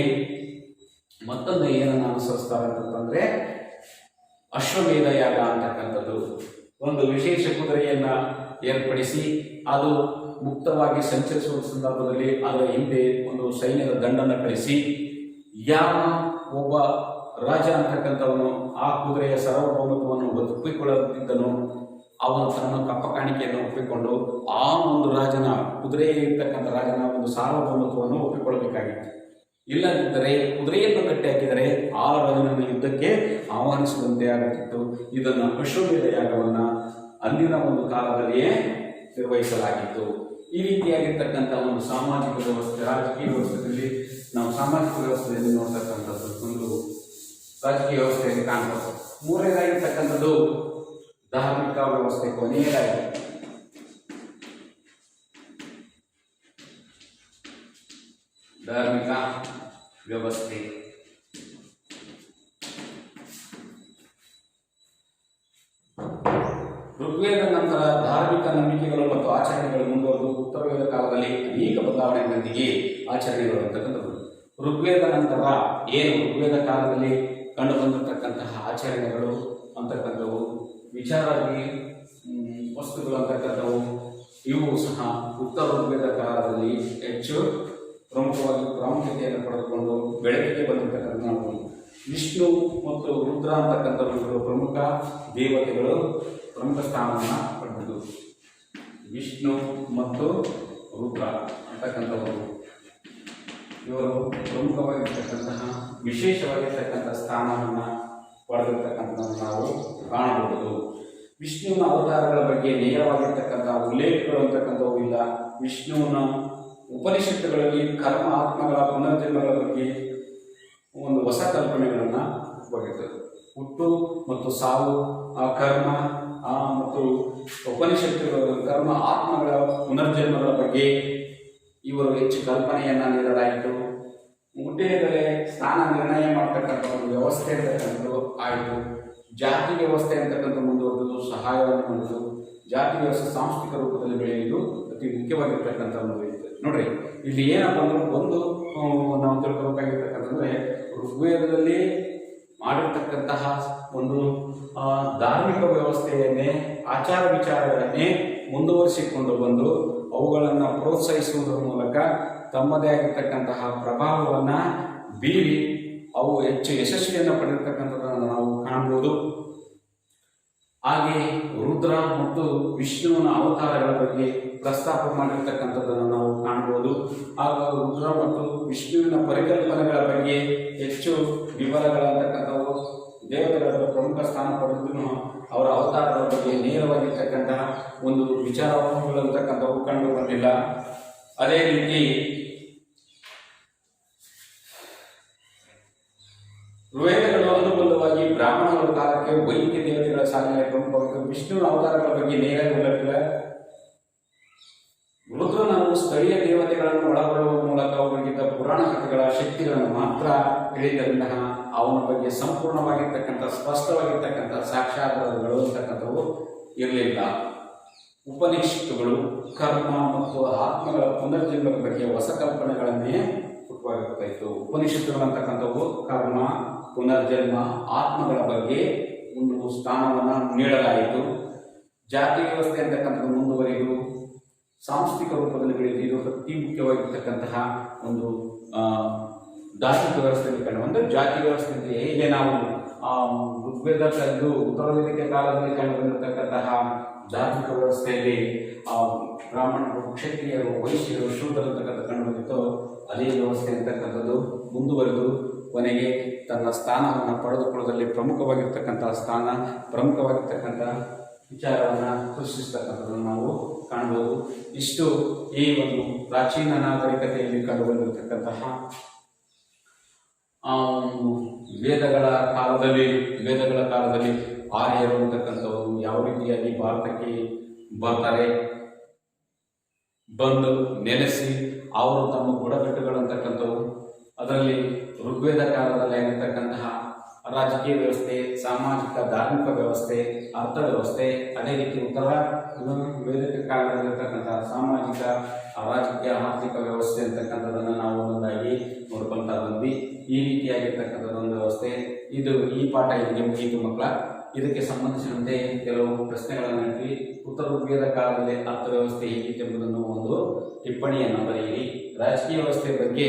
ಮತ್ತೊಂದು ಏನನ್ನು ಅನುಸರಿಸ್ತಾರೆ ಅಂತಂದ್ರೆ ಅಶ್ವಮೇಧ ಯಾಗ ಅಂತಕ್ಕಂಥದ್ದು. ಒಂದು ವಿಶೇಷ ಕುದುರೆಯನ್ನ ಏರ್ಪಡಿಸಿ ಅದು ಮುಕ್ತವಾಗಿ ಸಂಚರಿಸುವ ಸಂದರ್ಭದಲ್ಲಿ ಅದರ ಹಿಂದೆ ಒಂದು ಸೈನ್ಯದ ದಂಡನ್ನು ಕಳಿಸಿ ಯಾವ ಒಬ್ಬ ರಾಜ ಅಂತಕ್ಕಂಥವನು ಆ ಕುದುರೆಯ ಸಾರ್ವಭೌಮತ್ವವನ್ನು ಒಪ್ಪಿಕೊಳ್ಳುತ್ತಿದ್ದನು ಅವನು ತನ್ನ ಕಪ್ಪ ಕಾಣಿಕೆಯನ್ನು ಒಪ್ಪಿಕೊಂಡು ಆ ಒಂದು ರಾಜನ ಕುದುರೆ ಇರ್ತಕ್ಕಂಥ ರಾಜನ ಒಂದು ಸಾರ್ವಭೌಮತ್ವವನ್ನು ಒಪ್ಪಿಕೊಳ್ಳಬೇಕಾಗಿತ್ತು. ಇಲ್ಲದಿದ್ದರೆ ಕುದುರೆಯನ್ನು ಕಟ್ಟಿ ಹಾಕಿದರೆ ಆ ರಾಜನನ್ನು ಯುದ್ಧಕ್ಕೆ ಆಹ್ವಾನಿಸುವಂತೆ ಆಗುತ್ತಿತ್ತು. ಇದನ್ನು ಅಶ್ವಮೇಧ ಯಾಗವನ್ನು ಅಂದಿನ ಒಂದು ಕಾಲದಲ್ಲಿಯೇ ನಿರ್ವಹಿಸಲಾಗಿತ್ತು. ಈ ರೀತಿಯಾಗಿರ್ತಕ್ಕಂಥ ಒಂದು ಸಾಮಾಜಿಕ ವ್ಯವಸ್ಥೆ, ರಾಜಕೀಯ ವ್ಯವಸ್ಥೆಯಲ್ಲಿ ನಾವು ಸಾಮಾಜಿಕ ವ್ಯವಸ್ಥೆಯಲ್ಲಿ ನೋಡ್ತಕ್ಕಂಥದ್ದು ಒಂದು ರಾಜಕೀಯ ವ್ಯವಸ್ಥೆಯಲ್ಲಿ ಕಾಣಬಹುದು. ಮೂರನೇದಾಗಿರ್ತಕ್ಕಂಥದ್ದು ಧಾರ್ಮಿಕ ವ್ಯವಸ್ಥೆ. ಕೊನೆಯದಾಗಿ ಧಾರ್ಮಿಕ ವ್ಯವಸ್ಥೆ. ಋಗ್ವೇದ ನಂತರ ಧಾರ್ಮಿಕ ನಂಬಿಕೆಗಳು ಮತ್ತು ಆಚರಣೆಗಳು ಮುಂದುವರೆದು ಉತ್ತರ ವೇದ ಕಾಲದಲ್ಲಿ ಅನೇಕ ಬದಲಾವಣೆಗಳೊಂದಿಗೆ ಆಚರಣೆಗಳು ಅಂತಕ್ಕಂಥದ್ದು. ಋಗ್ವೇದ ನಂತರ ಏನು ಋಗ್ವೇದ ಕಾಲದಲ್ಲಿ ಕಂಡು ಬಂದಿರತಕ್ಕಂತಹ ಆಚರಣೆಗಳು ಅಂತಕ್ಕಂಥವು, ವಿಚಾರಾಗಿ ವಸ್ತುಗಳು ಅಂತಕ್ಕಂಥವು, ಇವು ಸಹ ಉತ್ತರ ಋಗ್ವೇದ ಕಾಲದಲ್ಲಿ ಹೆಚ್ಚು ಪ್ರಮುಖವಾಗಿ ಪ್ರಾಮುಖ್ಯತೆಯನ್ನು ಪಡೆದುಕೊಂಡು ಬೆಳಕಿಗೆ ಬಂದಿರತಕ್ಕಂಥ ನಾವು ವಿಷ್ಣು ಮತ್ತು ರುದ್ರ ಅಂತಕ್ಕಂಥವರು ಪ್ರಮುಖ ದೇವತೆಗಳು ಪ್ರಮುಖ ಸ್ಥಾನವನ್ನು ಪಡೆದು ವಿಷ್ಣು ಮತ್ತು ರುದ್ರ ಅಂತಕ್ಕಂಥವರು ಇವರು ಪ್ರಮುಖವಾಗಿರ್ತಕ್ಕಂತಹ ವಿಶೇಷವಾಗಿರ್ತಕ್ಕಂಥ ಸ್ಥಾನವನ್ನು ಪಡೆದಿರ್ತಕ್ಕಂಥದ್ದನ್ನು ನಾವು ಕಾಣಬಹುದು. ವಿಷ್ಣುವಿನ ಅವತಾರಗಳ ಬಗ್ಗೆ ನೇರವಾಗಿರ್ತಕ್ಕಂಥ ಉಲ್ಲೇಖಗಳು ಅಂತಕ್ಕಂಥವು ಇಲ್ಲ. ವಿಷ್ಣುವಿನ ಉಪನಿಷತ್ತುಗಳಲ್ಲಿ ಕರ್ಮ ಆತ್ಮಗಳ ಪುನರ್ಜನ್ಮಗಳ ಬಗ್ಗೆ ಒಂದು ಹೊಸ ಕಲ್ಪನೆಗಳನ್ನು ಬಗೆತರು. ಹುಟ್ಟು ಮತ್ತು ಸಾವು, ಕರ್ಮ ಮತ್ತು ಉಪನಿಷತ್ತುಗಳ ಕರ್ಮ ಆತ್ಮಗಳ ಪುನರ್ಜನ್ಮಗಳ ಬಗ್ಗೆ ಇವರು ಹೆಚ್ಚು ಕಲ್ಪನೆಯನ್ನ ನೀಡಲಾಯಿತು. ಹುಟ್ಟಿದರೆ ಸ್ಥಾನ ನಿರ್ಣಯ ಮಾಡ್ತಕ್ಕಂಥ ಒಂದು ವ್ಯವಸ್ಥೆ ಅಂತಕ್ಕಂಥದ್ದು ಆಯಿತು. ಜಾತಿ ವ್ಯವಸ್ಥೆ ಅಂತಕ್ಕಂಥ ಮುಂದುವರೆದು ಸಹಾಯವನ್ನು ಮಾಡಿತು. ಜಾತಿ ವ್ಯವಸ್ಥೆ ಸಾಂಸ್ಕೃತಿಕ ರೂಪದಲ್ಲಿ ಬೆಳೆಯುವುದು ಅತಿ ಮುಖ್ಯವಾಗಿರ್ತಕ್ಕಂಥ ಒಂದು ಬೆಳೆಯುತ್ತೆ. ನೋಡ್ರಿ, ಇಲ್ಲಿ ಏನಪ್ಪ ಅಂದ್ರೆ ಒಂದು ನಾವು ತಿಳ್ಕೊಬೇಕಾಗಿರ್ತಕ್ಕಂಥಂದ್ರೆ ಋಗ್ವೇದದಲ್ಲಿ ಮಾಡಿರ್ತಕ್ಕಂತಹ ಒಂದು ಧಾರ್ಮಿಕ ವ್ಯವಸ್ಥೆಯನ್ನೇ, ಆಚಾರ ವಿಚಾರಗಳನ್ನೇ ಮುಂದುವರಿಸಿಕೊಂಡು ಬಂದು ಅವುಗಳನ್ನು ಪ್ರೋತ್ಸಾಹಿಸುವುದರ ಮೂಲಕ ತಮ್ಮದೇ ಆಗಿರ್ತಕ್ಕಂತಹ ಪ್ರಭಾವವನ್ನು ಬೀರಿ ಅವು ಹೆಚ್ಚು ಯಶಸ್ವಿಯನ್ನು ಪಡೆದಿರ್ತಕ್ಕಂಥದ್ದನ್ನು ನಾವು ಕಾಣಬಹುದು. ಹಾಗೆ ರುದ್ರ ಮತ್ತು ವಿಷ್ಣುವಿನ ಅವತಾರಗಳ ಬಗ್ಗೆ ಪ್ರಸ್ತಾಪ ಮಾಡಿರ್ತಕ್ಕಂಥದ್ದನ್ನು ನಾವು ಕಾಣಬಹುದು. ಹಾಗೂ ರುದ್ರ ಮತ್ತು ವಿಷ್ಣುವಿನ ಪರಿಕಲ್ಪನೆಗಳ ಬಗ್ಗೆ ಹೆಚ್ಚು ವಿವರಗಳಂತಕ್ಕಂಥವು ದೇವತೆಗಳ ಪ್ರಮುಖ ಸ್ಥಾನ ಪಡೆದು ಅವರ ಅವತಾರಗಳ ಬಗ್ಗೆ ನೇರವಾಗಿರ್ತಕ್ಕಂತಹ ಒಂದು ವಿಚಾರಗಳಂತಕ್ಕಂಥವು ಕಂಡು ಬಂದಿಲ್ಲ. ಅದೇ ರೀತಿ ವೇದಗಳು ಅನುಬಂಧವಾಗಿ ಬ್ರಾಹ್ಮಣರ ಕಾಲಕ್ಕೆ ವೈದಿಕ ದೇವತೆಗಳ ಸಾಧನೆ ಪ್ರಮುಖವಾಗಿ ವಿಷ್ಣುವಿನ ಅವತಾರಗಳ ಬಗ್ಗೆ ನೇರ ಉಲ್ಲಕ್ಕಿಲ್ಲ. ರುದ್ರನನ್ನು ಸ್ಥಳೀಯ ದೇವತೆಗಳನ್ನು ಒಳಗೊಳ್ಳುವ ಮೂಲಕ ಅವರಿಗಿದ್ದ ಪುರಾಣ ಕಥೆಗಳ ಶಕ್ತಿಗಳನ್ನು ಮಾತ್ರ ಹೇಳಿದ್ದರಿಂದ ಅವನ ಬಗ್ಗೆ ಸಂಪೂರ್ಣವಾಗಿರ್ತಕ್ಕಂಥ ಸ್ಪಷ್ಟವಾಗಿರ್ತಕ್ಕಂಥ ಸಾಕ್ಷಾತ್ಕಾರಗಳು ಅಂತಕ್ಕಂಥವು ಇರಲಿಲ್ಲ. ಉಪನಿಷತ್ತುಗಳು ಕರ್ಮ ಮತ್ತು ಆತ್ಮಗಳ ಪುನರ್ಜನ್ಮದ ಬಗ್ಗೆ ಹೊಸ ಕಲ್ಪನೆಗಳನ್ನೇ ಹುಟ್ಟುಹಾಕುತ್ತಾ ಇತ್ತು. ಉಪನಿಷತ್ತುಗಳಂತಕ್ಕಂಥವು ಕರ್ಮ, ಪುನರ್ಜನ್ಮ, ಆತ್ಮಗಳ ಬಗ್ಗೆ ಒಂದು ಸ್ಥಾನವನ್ನು ನೀಡಲಾಯಿತು. ಜಾತಿ ವ್ಯವಸ್ಥೆ ಅಂತಕ್ಕಂಥದ್ದು ಮುಂದುವರಿದು ಸಾಂಸ್ಥಿಕ ರೂಪದಲ್ಲಿ ಬೆಳೆಯಿತು. ಇದು ಅತಿ ಮುಖ್ಯವಾಗಿರ್ತಕ್ಕಂತಹ ಒಂದು ಧಾರ್ಮಿಕ ವ್ಯವಸ್ಥೆಯಲ್ಲಿ ಕಂಡು ಬಂದು ಜಾತಿ ವ್ಯವಸ್ಥೆ ಹೇಗೆ ನಾವು ಋಗ್ವೇದ ಕಂಡು ಉತ್ತರ ವೇದಿಕೆ ಕಾಲದಲ್ಲಿ ಕಂಡು ಬಂದಿರತಕ್ಕಂತಹ ಧಾರ್ಮಿಕ ವ್ಯವಸ್ಥೆಯಲ್ಲಿ ಬ್ರಾಹ್ಮಣರು, ಕ್ಷತ್ರಿಯರು, ವೈಶ್ಯರು, ಶೂದ್ರರು ಅಂತಕ್ಕಂಥ ಕಂಡು ಬಂದಿತ್ತು. ಅದೇ ವ್ಯವಸ್ಥೆ ಅಂತಕ್ಕಂಥದ್ದು ಮುಂದುವರೆದು ಕೊನೆಗೆ ತನ್ನ ಸ್ಥಾನವನ್ನು ಪಡೆದುಕೊಳ್ಳುವುದರಲ್ಲಿ ಪ್ರಮುಖವಾಗಿರ್ತಕ್ಕಂಥ ವಿಚಾರವನ್ನು ಸೃಷ್ಟಿಸ್ತಕ್ಕಂಥದ್ದನ್ನು ನಾವು ಕಾಣಬಹುದು. ಇಷ್ಟು ಈ ಒಂದು ಪ್ರಾಚೀನ ನಾಗರಿಕತೆಯಲ್ಲಿ ಕಂಡುಬಂದಿರತಕ್ಕಂತಹ ವೇದಗಳ ಕಾಲದಲ್ಲಿ ಆರ್ಯರು ಅಂತಕ್ಕಂಥವರು ಯಾವ ರೀತಿಯಾಗಿ ಭಾರತಕ್ಕೆ ಬರ್ತಾರೆ, ಬಂದು ನೆಲೆಸಿ ಅವರು ತಮ್ಮ ಬುಡಕಟ್ಟುಗಳಂತಕ್ಕಂಥವು, ಅದರಲ್ಲಿ ಋಗ್ವೇದ ಕಾಲದಲ್ಲಿ ಆಗಿರ್ತಕ್ಕಂತಹ ರಾಜಕೀಯ ವ್ಯವಸ್ಥೆ, ಸಾಮಾಜಿಕ ಧಾರ್ಮಿಕ ವ್ಯವಸ್ಥೆ, ಅರ್ಥವ್ಯವಸ್ಥೆ, ಅದೇ ರೀತಿ ಉತ್ತರ ವೇದಿಕ ಕಾಲದಲ್ಲಿರ್ತಕ್ಕಂತಹ ಸಾಮಾಜಿಕ, ರಾಜಕೀಯ, ಆರ್ಥಿಕ ವ್ಯವಸ್ಥೆ ಅಂತಕ್ಕಂಥದ್ದನ್ನು ನಾವು ಒಂದೊಂದಾಗಿ ನೋಡ್ಕೊಳ್ತಾ ಬಂದ್ವಿ. ಈ ರೀತಿಯಾಗಿರ್ತಕ್ಕಂಥದ್ದೊಂದು ವ್ಯವಸ್ಥೆ ಇದು. ಈ ಪಾಠ ಇಲ್ಲಿಗೆ ಮುಗಿಯಿತು ಮಕ್ಕಳ. ಇದಕ್ಕೆ ಸಂಬಂಧಿಸಿದಂತೆ ಕೆಲವು ಪ್ರಶ್ನೆಗಳನ್ನು ಇಟ್ವಿ. ಉತ್ತರ ಋಗ್ವೇದ ಕಾಲದಲ್ಲಿ ಅರ್ಥವ್ಯವಸ್ಥೆ ಹೇಗಿತ್ತು ಎಂಬುದನ್ನು ಒಂದು ಟಿಪ್ಪಣಿಯನ್ನು ಬರೆಯಿರಿ. ರಾಜಕೀಯ ವ್ಯವಸ್ಥೆ ಬಗ್ಗೆ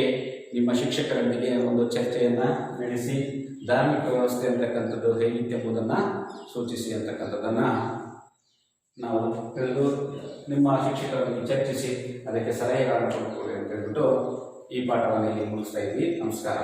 ನಿಮ್ಮ ಶಿಕ್ಷಕರೊಂದಿಗೆ ಒಂದು ಚರ್ಚೆಯನ್ನು ನಡೆಸಿ, ಧಾರ್ಮಿಕ ವ್ಯವಸ್ಥೆ ಅಂತಕ್ಕಂಥದ್ದು ಹೇಗಿತ್ತು ಎಂಬುದನ್ನು ಸೂಚಿಸಿ ಅಂತಕ್ಕಂಥದ್ದನ್ನು ನಾವು ತಿಳಿದು ನಿಮ್ಮ ಶಿಕ್ಷಕರೊಂದಿಗೆ ಚರ್ಚಿಸಿ ಅದಕ್ಕೆ ಸಲಹೆಗಳನ್ನು ಕೊಡ್ತೀವಿ ಅಂತ ಹೇಳ್ಬಿಟ್ಟು ಈ ಪಾಠವನ್ನು ಇಲ್ಲಿ ಮುಗಿಸ್ತಾ ಇದ್ವಿ. ನಮಸ್ಕಾರ.